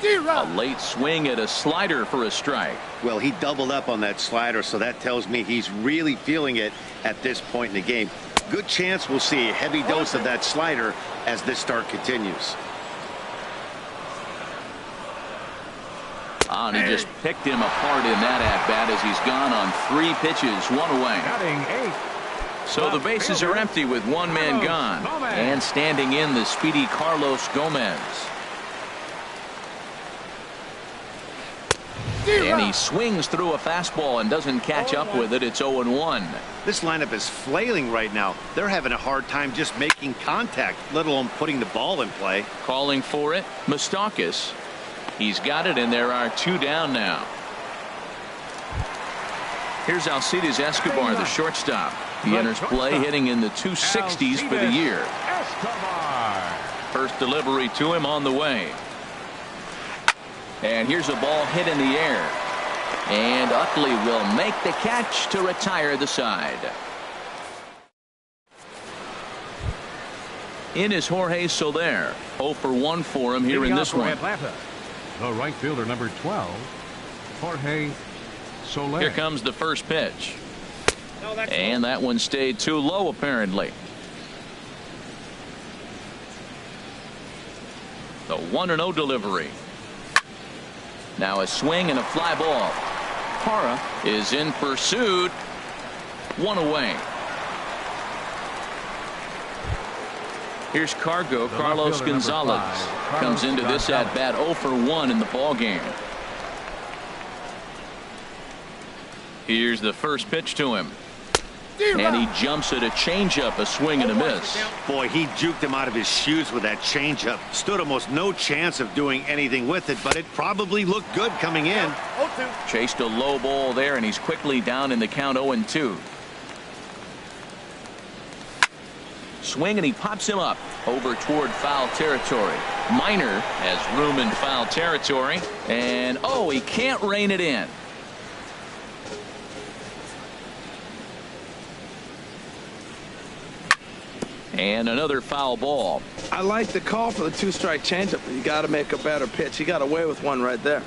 A late swing at a slider for a strike. Well, he doubled up on that slider, so that tells me he's really feeling it at this point in the game. Good chance we'll see a heavy dose of that slider as this start continues. And he just picked him apart in that at-bat as he's gone on 3 pitches, 1 away. Batting 8. So the bases are empty with 1 man gone. And standing in, the speedy Carlos Gomez. And he swings through a fastball and doesn't catch up with it. It's 0-1. This lineup is flailing right now. They're having a hard time just making contact, let alone putting the ball in play. Calling for it, Moustakas. He's got it, and there are 2 down now. Here's Alcides Escobar, the shortstop. He enters play hitting in the 260s for the year. First delivery to him on the way. And here's a ball hit in the air. And Utley will make the catch to retire the side. In is Jorge Soler. 0 for 1 for him here in this one. Atlanta, the right fielder, number 12, Jorge Soler. Here comes the first pitch. And that one stayed too low, apparently. The 1-0 delivery. Now a swing and a fly ball. Parra is in pursuit. 1 away. Here's Cargo. Carlos Gonzalez comes into this at bat 0 for 1 in the ball game. Here's the first pitch to him. And he jumps at a changeup, a swing and a miss. Boy, he juked him out of his shoes with that changeup. Stood almost no chance of doing anything with it, but it probably looked good coming in. Chased a low ball there, and he's quickly down in the count 0-2. swing, and he pops him up over toward foul territory. Minor has room in foul territory, and oh, he can't rein it in. And another foul ball. I like the call for the 2-strike changeup. You got to make a better pitch. He got away with one right there.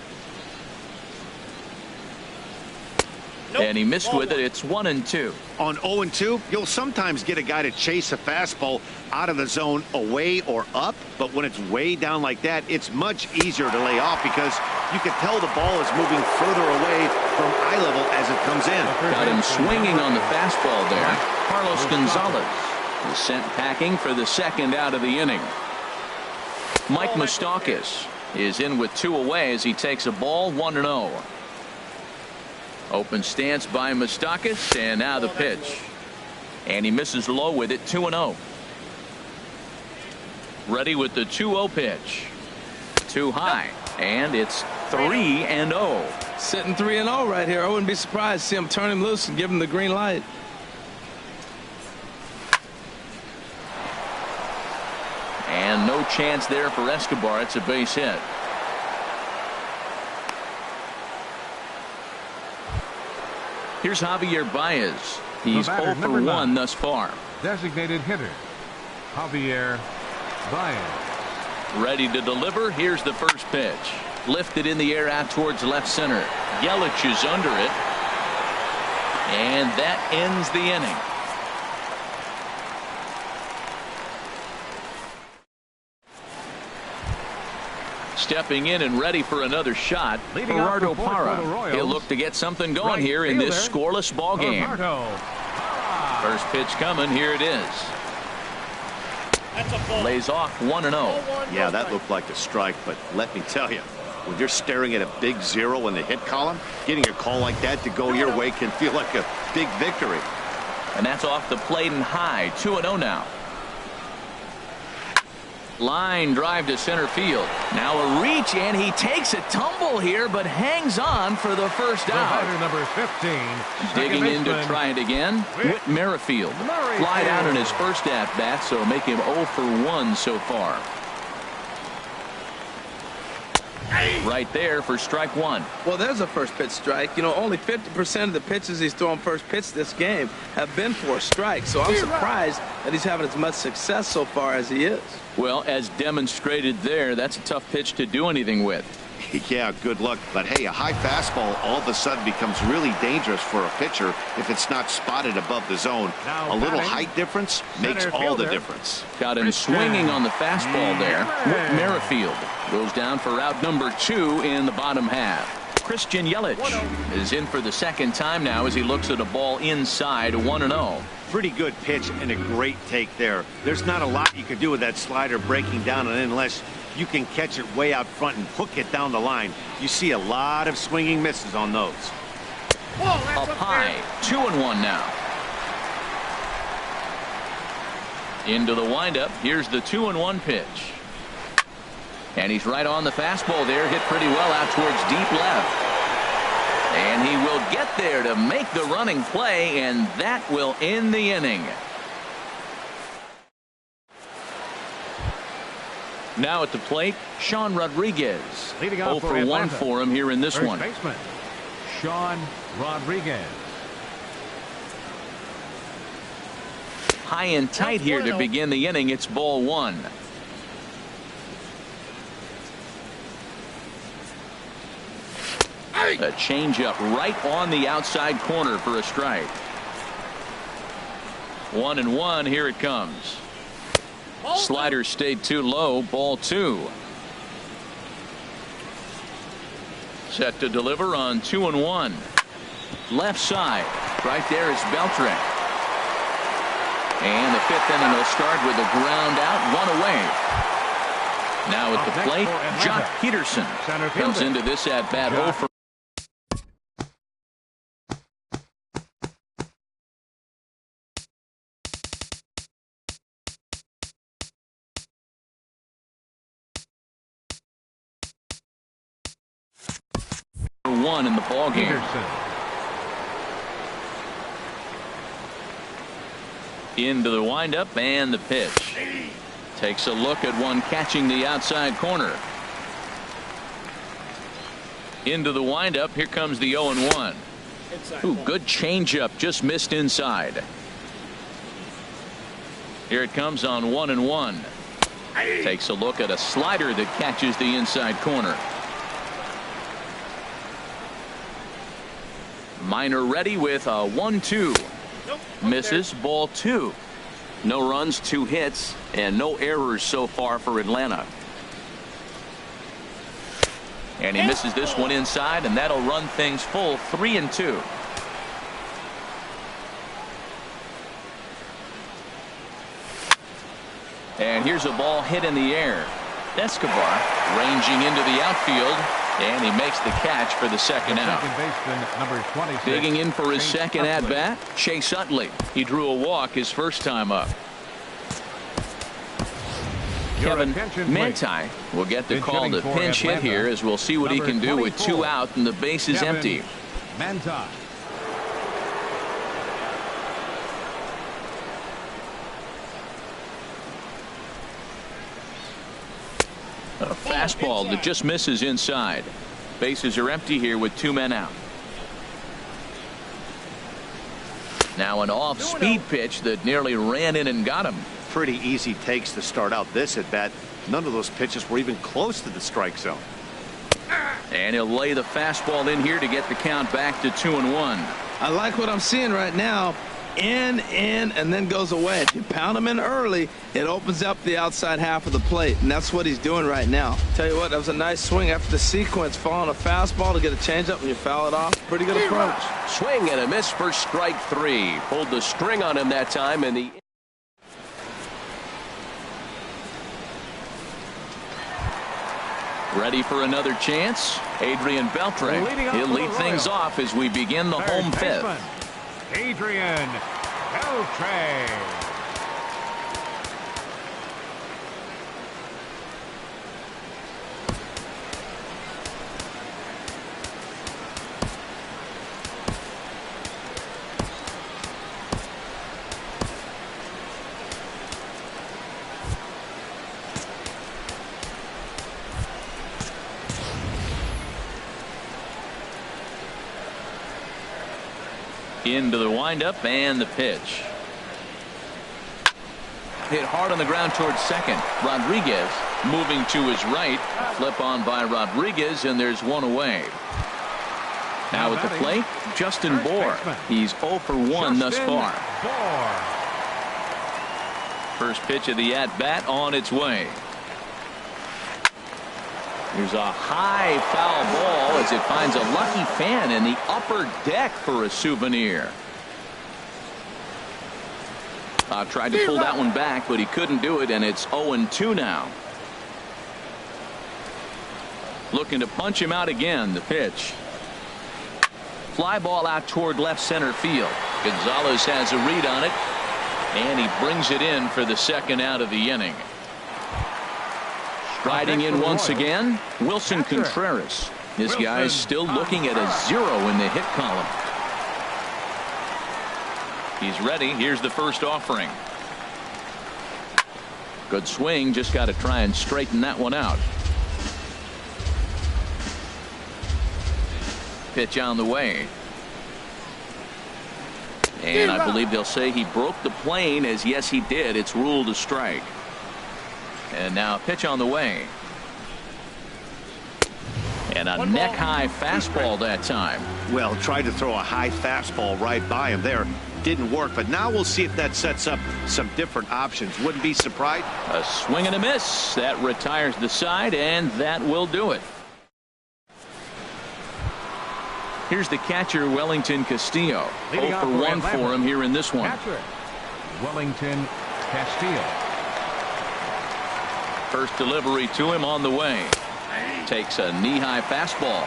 And he missed with it. It's 1-2. On 0-2, you'll sometimes get a guy to chase a fastball out of the zone away or up, but when it's way down like that, it's much easier to lay off because you can tell the ball is moving further away from eye level as it comes in. Got him swinging on the fastball there. Carlos Gonzalez is sent packing for the second out of the inning. Mike Moustakas is in with 2 away as he takes a ball, 1-0. Open stance by Moustakas, and now the pitch. And he misses low with it, 2-0. Ready with the 2-0 pitch. Too high, and it's 3-0. Sitting 3-0 right here. I wouldn't be surprised to see him turn him loose and give him the green light. And no chance there for Escobar. It's a base hit. Here's Javier Baez. He's 0 for 1 thus far. Designated hitter, Javier Baez. Ready to deliver. Here's the first pitch. Lifted in the air out towards left center. Yelich is under it. And that ends the inning. Stepping in and ready for another shot, Gerardo Parra. He'll look to get something going here in this scoreless ball game. First pitch coming. Here it is. Lays off 1-0. Yeah, that looked like a strike, but let me tell you, when you're staring at a big 0 in the hit column, getting a call like that to go your way can feel like a big victory. And that's off the plate and high. 2-0 now. Line drive to center field. Now a reach, and he takes a tumble here, but hangs on for the first out. Number 15. Digging in to try it again. Whit Merrifield. Flied out in his first at-bat, so make him 0 for 1 so far. Right there for strike 1. Well, there's a first pitch strike. You know, only 50% of the pitches he's throwing first pitch this game have been for a strike. So I'm surprised that he's having as much success so far as he is. Well, as demonstrated there, that's a tough pitch to do anything with. Yeah, good luck. But hey, a high fastball all of a sudden becomes really dangerous for a pitcher if it's not spotted above the zone. A little height difference makes all the difference. Got him swinging on the fastball there. Whit Merrifield goes down for out number 2 in the bottom half. Christian Yelich is in for the second time now as he looks at a ball inside, 1-0. Pretty good pitch and a great take there. There's not a lot you can do with that slider breaking down, and unless you can catch it way out front and hook it down the line, you see a lot of swinging misses on those. Up high, 2-1 now. Into the windup. Here's the 2-1 pitch. And he's right on the fastball there. Hit pretty well out towards deep left. And he will get there to make the running play, and that will end the inning. Now at the plate, Sean Rodriguez. 0 for 1 for him here in this one. First baseman, Sean Rodriguez. High and tight here to begin the inning. It's ball 1. A changeup right on the outside corner for a strike. 1-1. Here it comes. Slider stayed too low. Ball 2. Set to deliver on 2-1. Left side. Right there is Beltre. And the 5th inning will start with a ground out, 1 away. Now at the plate, Jock Peterson comes into this at bat 0 for 1 in the ball game. Into the windup and the pitch. Takes a look at one catching the outside corner. Into the windup. Here comes the 0-1. Ooh, good changeup, just missed inside. Here it comes on 1-1. Takes a look at a slider that catches the inside corner. Minor ready with a 1-2. Misses, ball 2. No runs, 2 hits, and no errors so far for Atlanta. And he misses this one inside, and that'll run things full 3-2. And here's a ball hit in the air. Escobar ranging into the outfield, and he makes the catch for the second out. Baseman, number 26. Digging in for his second at bat, Chase Utley. He drew a walk his first time up. Kevin Manti will get the call to pinch hit here, as we'll see what he can do with 2 out and the base is empty. Manti. A fastball that just misses inside. Bases are empty here with 2 men out. Now an off-speed pitch that nearly ran in and got him. Pretty easy takes to start out this at bat. None of those pitches were even close to the strike zone. And he'll lay the fastball in here to get the count back to 2-1. I like what I'm seeing right now. In, and then goes away. If you pound him in early, it opens up the outside half of the plate, and that's what he's doing right now. Tell you what, that was a nice swing after the sequence, following a fastball to get a changeup and you foul it off. Pretty good approach. Swing and a miss for strike 3. Pulled the string on him that time, and the Ready for another chance? Adrian Beltre. He'll lead things off as we begin the home fifth. Adrian Beltre. Into the windup and the pitch. Hit hard on the ground towards second. Rodriguez moving to his right. Flip on by Rodriguez, and there's one away. Now at the plate, Justin Bour. He's 0 for 1 thus far. First pitch of the at-bat on its way. There's a high foul ball as it finds a lucky fan in the upper deck for a souvenir. Tried to pull that one back, but he couldn't do it, and it's 0-2 now. Looking to punch him out again. The pitch. Fly ball out toward left center field. Gonzalez has a read on it, and he brings it in for the second out of the inning. Striding in once again, Wilson Contreras. This guy's still looking at a 0 in the hit column. He's ready. Here's the first offering. Good swing. Just got to try and straighten that one out. Pitch on the way. And I believe they'll say he broke the plane, as yes he did. It's ruled a strike. And now a pitch on the way. And a neck-high fastball that time. Well, tried to throw a high fastball right by him there. Didn't work, but now we'll see if that sets up some different options. Wouldn't be surprised. A swing and a miss. That retires the side, and that will do it. Here's the catcher, Wellington Castillo. 0 for 1 for him here in this one. Catcher, Wellington Castillo. First delivery to him on the way. Takes a knee-high fastball.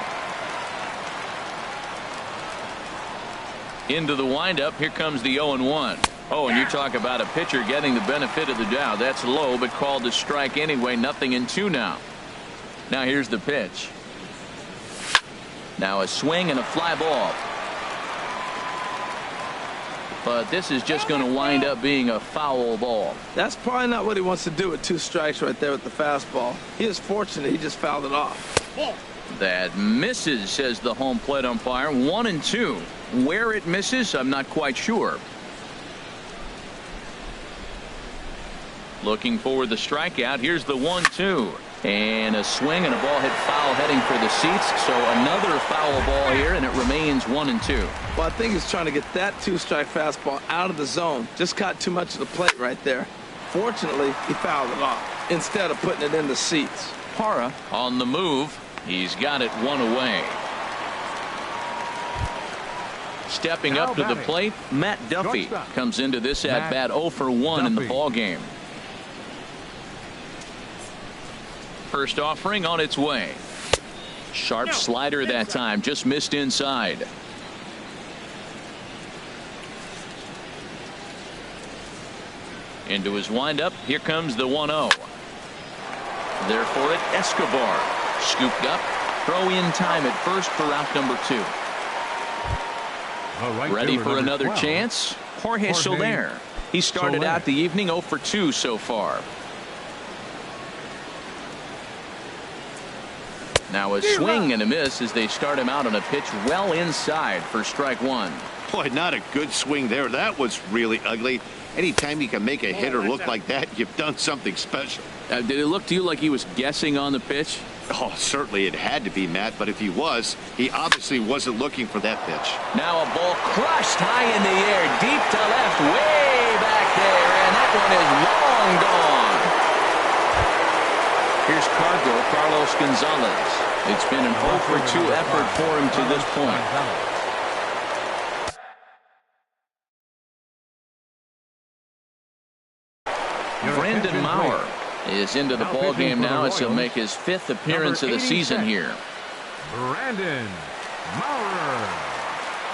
Into the windup. Here comes the 0-1. Oh, and you talk about a pitcher getting the benefit of the doubt. That's low, but called a strike anyway. 0-2 now. Now here's the pitch. Now a swing and a fly ball. but this is just going to wind up being a foul ball. That's probably not what he wants to do with 2 strikes right there with the fastball. He is fortunate he just fouled it off. That misses, says the home plate umpire. 1-2. Where it misses, I'm not quite sure. Looking for the strikeout. Here's the 1-2. And a swing and a ball hit foul heading for the seats. So another foul ball here, and it remains 1-2. Well, I think he's trying to get that 2-strike fastball out of the zone. Just caught too much of the plate right there. Fortunately, he fouled it off instead of putting it in the seats. Parra on the move. He's got it 1 away. Stepping up to the plate, Matt Duffy comes into this at bat 0 for 1 in the ball game. First offering on its way. Sharp slider that time, just missed inside. Into his windup, here comes the 1-0. There for it, Escobar. Scooped up, throw in time at first for out number 2. Ready for another chance? Jorge Soler. He started out the evening 0 for 2 so far. Now a swing and a miss as they start him out on a pitch well inside for strike 1. Boy, not a good swing there. That was really ugly. Anytime you can make a hitter look like that, you've done something special. Did it look to you like he was guessing on the pitch? Oh, certainly it had to be, Matt, but if he was, he obviously wasn't looking for that pitch. Now a ball crushed high in the air, deep to left, way back there, and that one is long gone. Here's Carlos Gonzalez. It's been an 0 for 2 effort for him to this point. Brandon Maurer is into the ball game now as he'll make his 5th appearance of the season here. Brandon Maurer.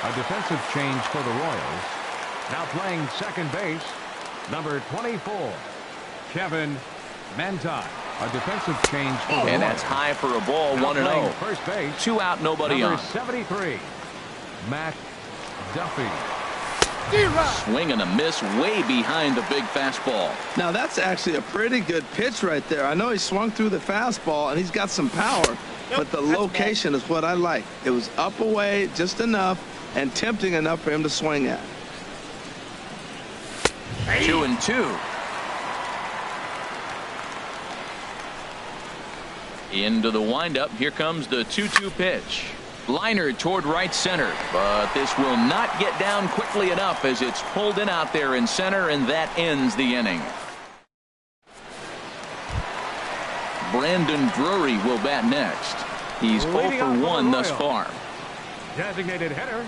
A defensive change for the Royals. Now playing second base, number 24, Kevin Manti. A defensive change for the Royals. And that's high for a ball, 1-0. First base, 2 out, nobody number on. 73, Matt Duffy. Swing and a miss way behind the big fastball. Now that's actually a pretty good pitch right there. I know he swung through the fastball and he's got some power, but the location is what I like. It was up away just enough and tempting enough for him to swing at. 2-2. Into the windup. Here comes the 2-2 pitch. Liner toward right center, but this will not get down quickly enough as it's pulled in out there in center, and that ends the inning. Brandon Drury will bat next. He's 0 for 1 thus far. Designated hitter,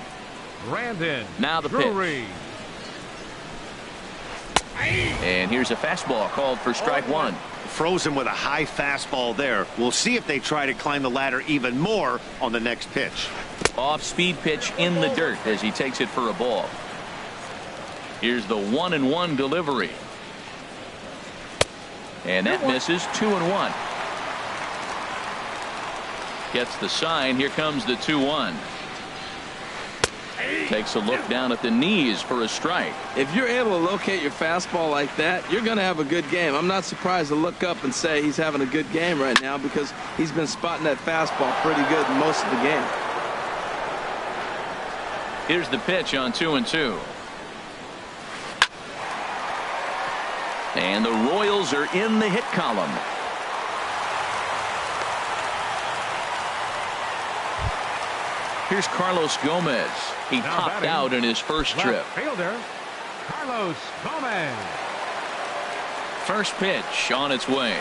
Brandon now the Drury. Pitch. And here's a fastball called for strike 1. Frozen with a high fastball there. We'll see if they try to climb the ladder even more on the next pitch. Off-speed pitch in the dirt as he takes it for a ball. Here's the 1-1 delivery. And that misses. 2-1. Gets the sign. Here comes the 2-1. Takes a look down at the knees for a strike. If you're able to locate your fastball like that, you're going to have a good game. I'm not surprised to look up and say he's having a good game right now because he's been spotting that fastball pretty good most of the game. Here's the pitch on 2-2. And the Royals are in the hit column. Here's Carlos Gomez. He popped out in his first trip. Fielder Carlos Gomez. First pitch on its way.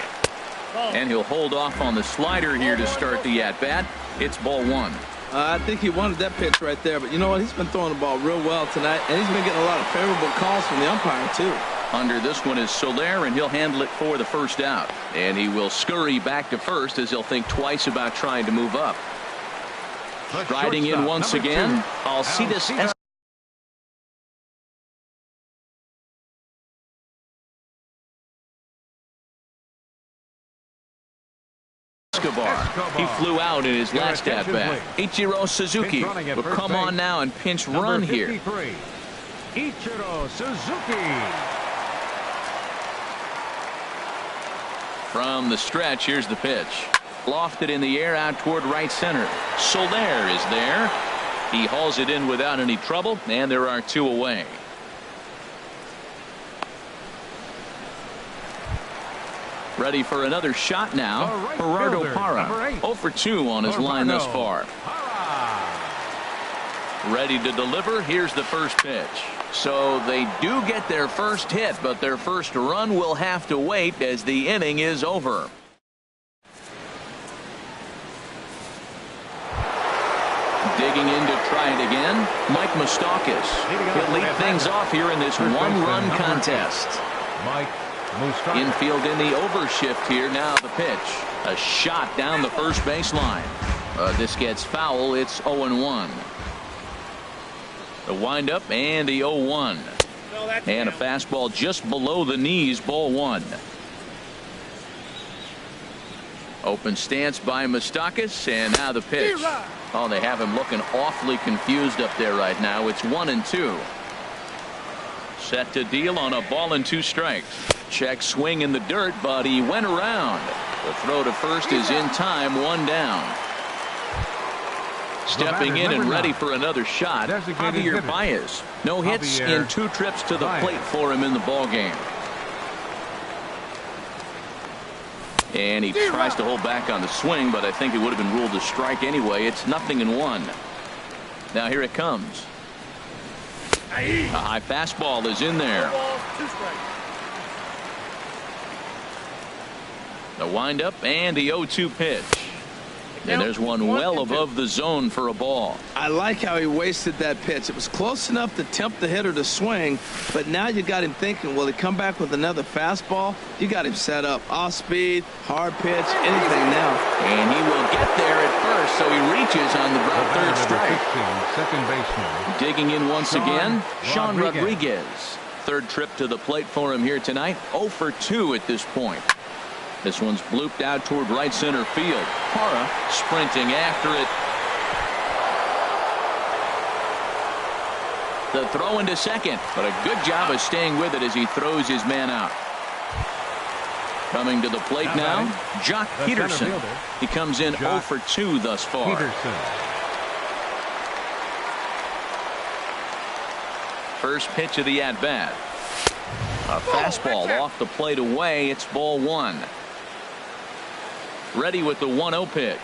And he'll hold off on the slider here to start the at-bat. It's ball 1. I think he wanted that pitch right there, but you know what? He's been throwing the ball real well tonight, and he's been getting a lot of favorable calls from the umpire, too. Under this one is Soler, and he'll handle it for the first out. And he will scurry back to first as he'll think twice about trying to move up. Striding in once again, Alcides Escobar. He flew out in his last at-bat. Ichiro Suzuki will come on now and pinch run here. Ichiro Suzuki. From the stretch, here's the pitch. Lofted in the air out toward right center. Soler is there. He hauls it in without any trouble, and there are 2 away. Ready for another shot now. Right Gerardo fielder, Parra, 0 for 2 on his line thus far. Ready to deliver. Here's the first pitch. So they do get their first hit, but their first run will have to wait as the inning is over. Digging in to try it again, Mike Moustakas. He'll lead things off here in this one-run contest. Mike Moustakas. Infield in the overshift here. Now the pitch. A shot down the first baseline. This gets foul. It's 0-1. The windup and the 0-1. And a fastball just below the knees, ball 1. Open stance by Moustakas, and now the pitch. Oh, they have him looking awfully confused up there right now. It's 1-2. Set to deal on a ball and 2 strikes. Check swing in the dirt, but he went around. The throw to first is in time, 1 down. Stepping in and ready for another shot, Javier Baez. No hits in 2 trips to the plate for him in the ballgame. And he tries to hold back on the swing, but I think it would have been ruled a strike anyway. It's 0-1. Now here it comes. A high fastball is in there. The windup and the 0-2 pitch. And there's one well above the zone for a ball. I like how he wasted that pitch. It was close enough to tempt the hitter to swing, but now you got him thinking, will he come back with another fastball? You got him set up. Off speed, hard pitch, anything now. And he will get there at first, so he reaches on the third strike. Second baseman. Digging in once again, Sean Rodriguez. Third trip to the plate for him here tonight. 0 for 2 at this point. This one's blooped out toward right center field. Parra sprinting after it. The throw into second, but a good job of staying with it as he throws his man out. Coming to the plate now, Jock Peterson. He comes in 0 for 2 thus far. First pitch of the at-bat. A fastball off the plate away. It's ball 1. Ready with the 1-0 pitch.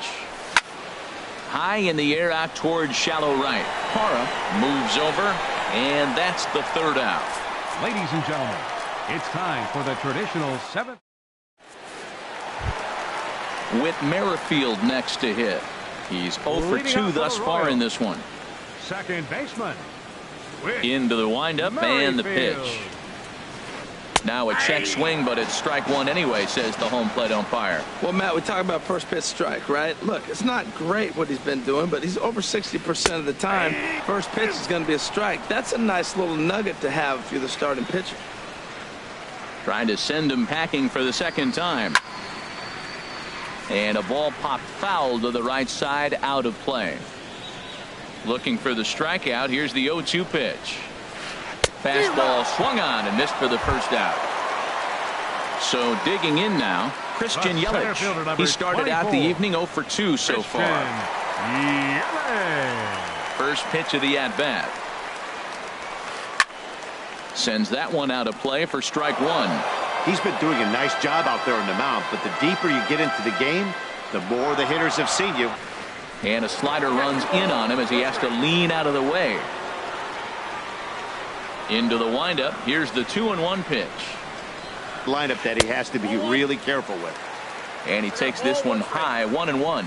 High in the air out towards shallow right. Parra moves over, and that's the 3rd out. Ladies and gentlemen, it's time for the traditional 7th. With Merrifield next to hit. He's 0 for 2 thus far in this one. Second baseman. Into the windup and the pitch. Now a check swing, but it's strike 1 anyway, says the home plate umpire. Well, Matt, we talk about first pitch strike, right? Look, it's not great what he's been doing, but he's over 60% of the time. First pitch is going to be a strike. That's a nice little nugget to have if you're the starting pitcher. Trying to send him packing for the second time. And a ball popped foul to the right side, out of play. Looking for the strikeout. Here's the 0-2 pitch. Fastball swung on and missed for the first out. So digging in now, Christian Yelich. He started out the evening 0 for 2 so far. First pitch of the at-bat. Sends that one out of play for strike 1. He's been doing a nice job out there on the mound, but the deeper you get into the game, the more the hitters have seen you. And a slider runs in on him as he has to lean out of the way. Into the windup. Here's the 2-1 pitch. Lineup that he has to be really careful with. And he takes this one high, 1-1.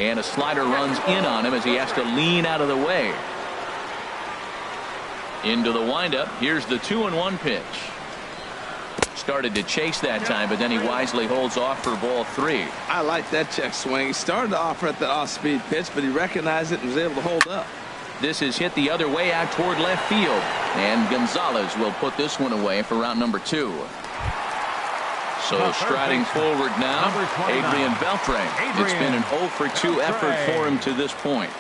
And a slider runs in on him as he has to lean out of the way. Into the windup. Here's the 2-1 pitch. Started to chase that time, but then he wisely holds off for ball 3. I like that check swing. He started to offer at the off-speed pitch, but he recognized it and was able to hold up. This is hit the other way out toward left field. And Gonzalez will put this one away for round number 2. So striding forward now, Adrian Beltre. It's been an 0 for 2 effort for him to this point.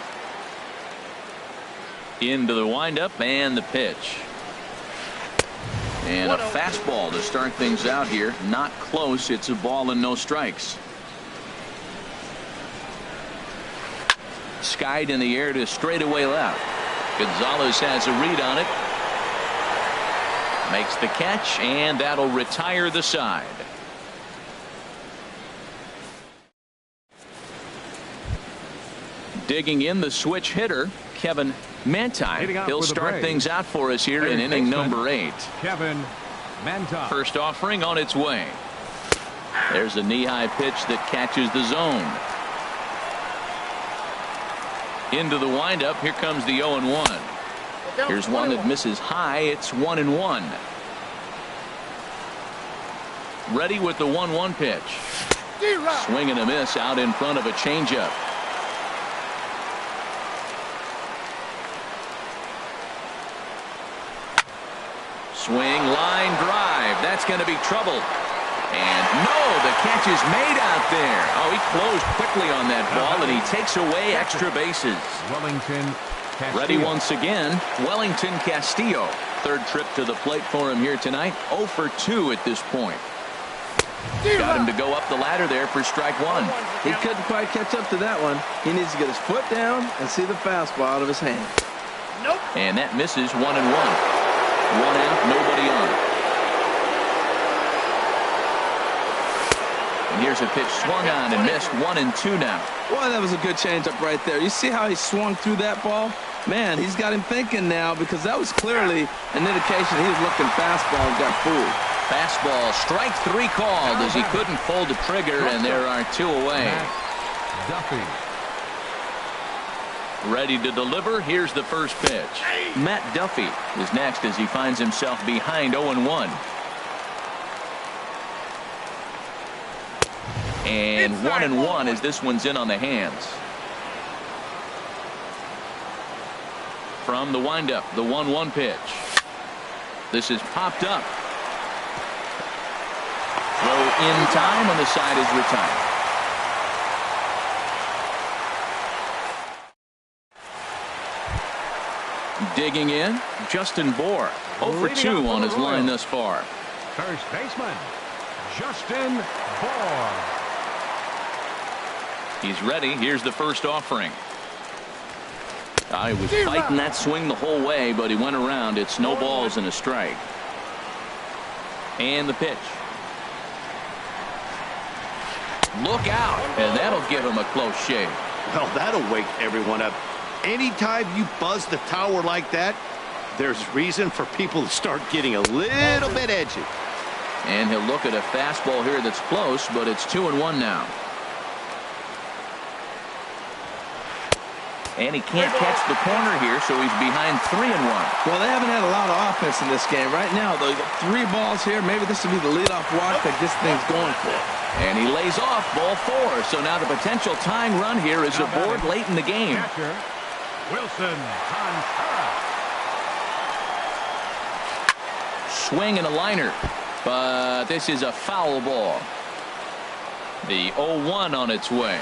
Into the windup and the pitch. And a fastball to start things out here. Not close. It's a ball and no strikes. Skied in the air to straightaway left. Gonzalez has a read on it. Makes the catch, and that'll retire the side. Digging in, the switch hitter, Kevin Mantine. He'll start things out for us here in inning number 8. Kevin Mantine. First offering on its way. There's a knee-high pitch that catches the zone. Into the windup. Here comes the 0-1. Here's one that misses high. It's 1-1. Ready with the 1-1 pitch. Swing and a miss out in front of a changeup. Swing, line drive. That's going to be trouble. And no, the catch is made out there. Oh, he closed quickly on that ball, and he takes away extra bases. Wellington Castillo. Ready once again, Wellington Castillo. Third trip to the plate for him here tonight. 0 for 2 at this point. Got him to go up the ladder there for strike 1. He couldn't quite catch up to that one. He needs to get his foot down and see the fastball out of his hand. And that misses 1-1. 1 out, nobody on. And here's a pitch swung on and missed. 1-2 now. Boy, that was a good changeup right there. You see how he swung through that ball? Man, he's got him thinking now, because that was clearly an indication he was looking fastball and got fooled. Fastball, strike 3 called as he couldn't pull the trigger, and there are 2 away. Duffy. Ready to deliver. Here's the first pitch. Matt Duffy is next as he finds himself behind 0-1. And 1-1 as this one's in on the hands. From the windup, the 1-1 pitch. This is popped up. Throw in time, and the side is retired. Digging in, Justin Bohr. 0 for 2 on his line thus far. First baseman, Justin Bohr. He's ready. Here's the first offering. He was fighting that swing the whole way, but he went around. It's no balls and a strike. And the pitch. Look out, and that'll give him a close shave. Well, that'll wake everyone up. Anytime you buzz the tower like that, there's reason for people to start getting a little bit edgy. And he'll look at a fastball here that's close, but it's 2-1 now. And he can't catch the corner here, so he's behind 3-1. Well, they haven't had a lot of offense in this game. Right now, though, you got 3 balls here. Maybe this will be the leadoff walk that gets things going for him. And he lays off ball 4. So now the potential tying run here is aboard late in the game. Catcher, Wilson Contreras. Swing and a liner, but this is a foul ball. The 0-1 on its way.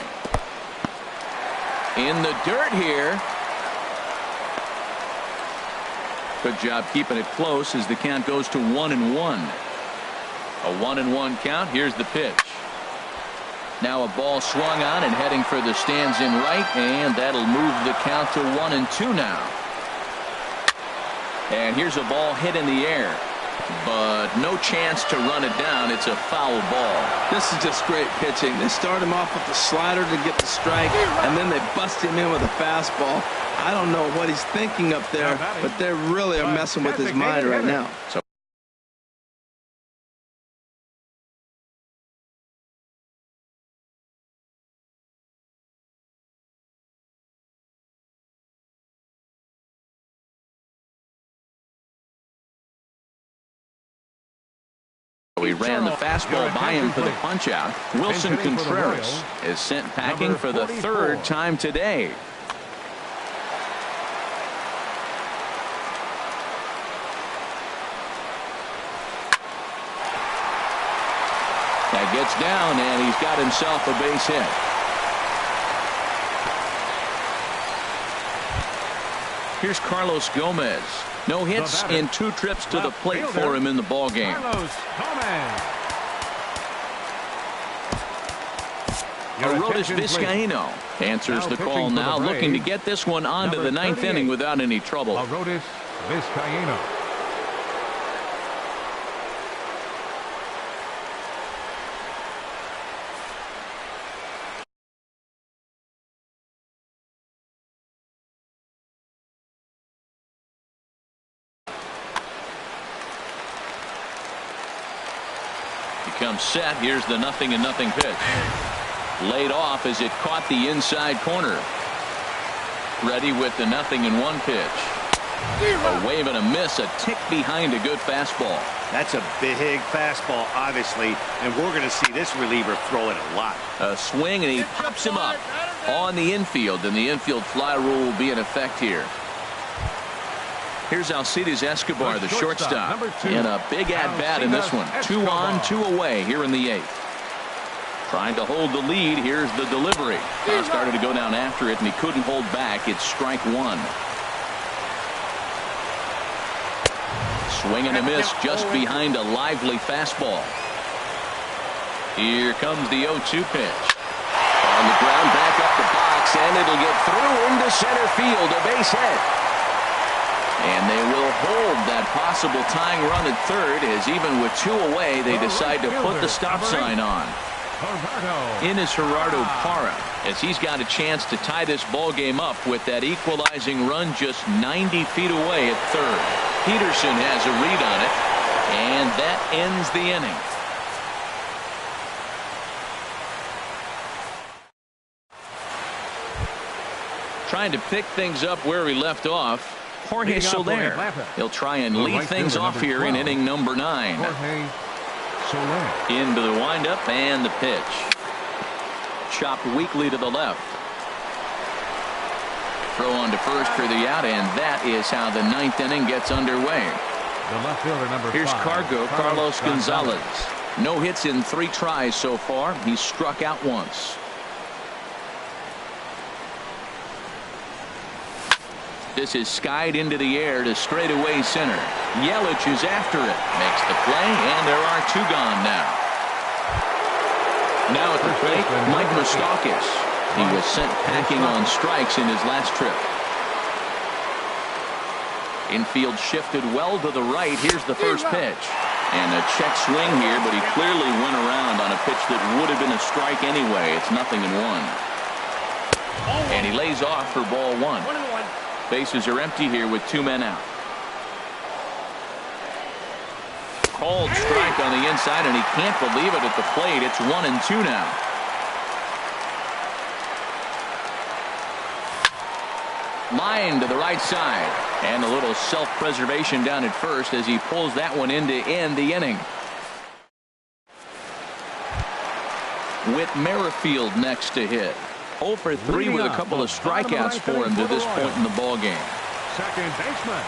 In the dirt here. Good job keeping it close as the count goes to 1-1. A 1-1 count. Here's the pitch. Now a ball swung on and heading for the stands in right, and that'll move the count to 1-2 now. And here's a ball hit in the air, but no chance to run it down. It's a foul ball. This is just great pitching. They start him off with the slider to get the strike, and then they bust him in with a fastball. I don't know what he's thinking up there, but they really are messing with his mind right now. So he ran the fastball by him for the punch out. Wilson Contreras is sent packing for the 3rd time today. That gets down, and he's got himself a base hit. Here's Carlos Gomez. No hits in 2 trips to the plate for him in the ball game. Carlos Gomez. Arodys Vizcaíno answers the call now, looking to get this one onto the 9th inning without any trouble. Arodys Vizcaíno. Becomes set. Here's the 0-0 pitch. Laid off as it caught the inside corner. Ready with the 0-1 pitch. A wave and a miss, a tick behind a good fastball. That's a big fastball, obviously, and we're going to see this reliever throw it a lot. A swing, and he pops him up on the infield, and the infield fly rule will be in effect here. Here's Alcides Escobar, the shortstop, in a big at-bat in this one. 2 on, 2 away here in the 8th. Trying to hold the lead. Here's the delivery. Started to go down after it, and he couldn't hold back. It's strike 1. Swing and a miss just behind a lively fastball. Here comes the 0-2 pitch. On the ground, back up the box, and it'll get through into center field. A base hit. And they will hold that possible tying run at third, as even with 2 away, they decide to put the stop sign on. In is Gerardo Parra, as he's got a chance to tie this ball game up with that equalizing run just 90 feet away at third. Peterson has a read on it, and that ends the inning. Trying to pick things up where he left off. Jorge Soler. He'll try and lead things off here in inning number 9. Jorge Soler. Into the windup and the pitch. Chopped weakly to the left. Throw on to first for the out, and that is how the 9th inning gets underway. The left fielder, number 5. Here's Carlos Gonzalez. No hits in 3 tries so far. He's struck out once. This is skied into the air to straightaway center. Yelich is after it. Makes the play, and there are 2 gone now. Now at the plate, Mike Moustakas. He was sent packing on strikes in his last trip. Infield shifted well to the right. Here's the first pitch. And a check swing here, but he clearly went around on a pitch that would have been a strike anyway. It's 0-1. And he lays off for ball 1. Bases are empty here with 2 men out. Called strike on the inside, and he can't believe it at the plate. It's 1-2 now. Line to the right side, and a little self-preservation down at first as he pulls that one in to end the inning. Whit Merrifield next to hit. 0 for 3 with a couple of strikeouts for him to this point in the ball game. Second baseman.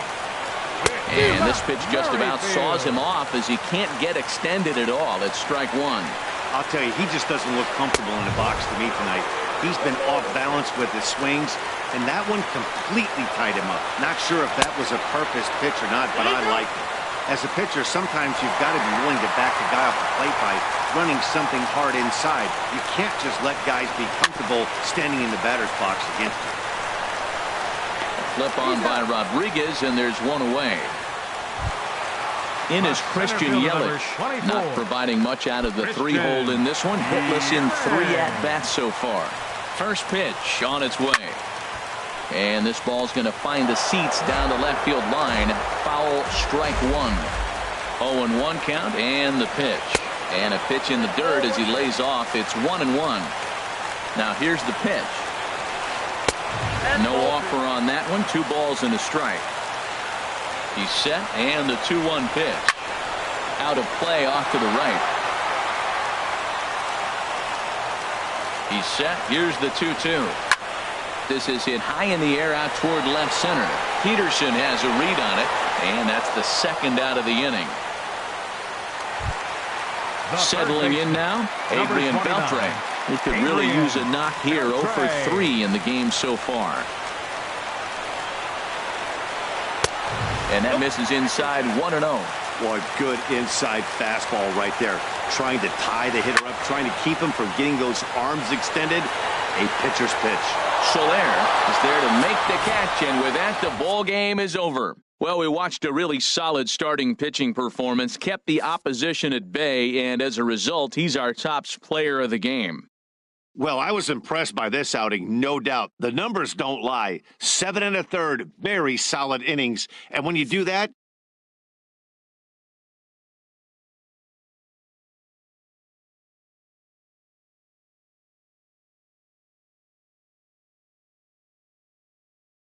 And this pitch just about saws him off as he can't get extended at all. It's strike 1. I'll tell you, he just doesn't look comfortable in the box to me tonight. He's been off balance with his swings, and that one completely tied him up. Not sure if that was a purpose pitch or not, but I like it. As a pitcher, sometimes you've got to be willing to back the guy off the plate by running something hard inside. You can't just let guys be comfortable standing in the batter's box against you. Flip on by Rodriguez, and there's 1 away. In is Christian Yelich, not providing much out of the 3-hole in this one. Hitless in 3 at-bats so far. First pitch on its way. And this ball's going to find the seats down the left field line. Foul, strike 1. 0-1 count, and the pitch. And a pitch in the dirt as he lays off. It's 1-1. Now here's the pitch. No offer on that one. 2 balls and a strike. He's set, and the 2-1 pitch. Out of play off to the right. He's set. Here's the 2-2. This is hit high in the air out toward left center. Peterson has a read on it, and that's the 2nd out of the inning. Settling in now, Adrian Beltre. He could really use a knock here. 0 for 3 in the game so far. And that misses inside 1-0. Boy, good inside fastball right there. Trying to tie the hitter up, trying to keep him from getting those arms extended. A pitcher's pitch. Soler is there to make the catch, and with that, the ball game is over. Well, we watched a really solid starting pitching performance, kept the opposition at bay, and as a result, he's our top player of the game. Well, I was impressed by this outing, no doubt. The numbers don't lie. 7 1/3, very solid innings. And when you do that,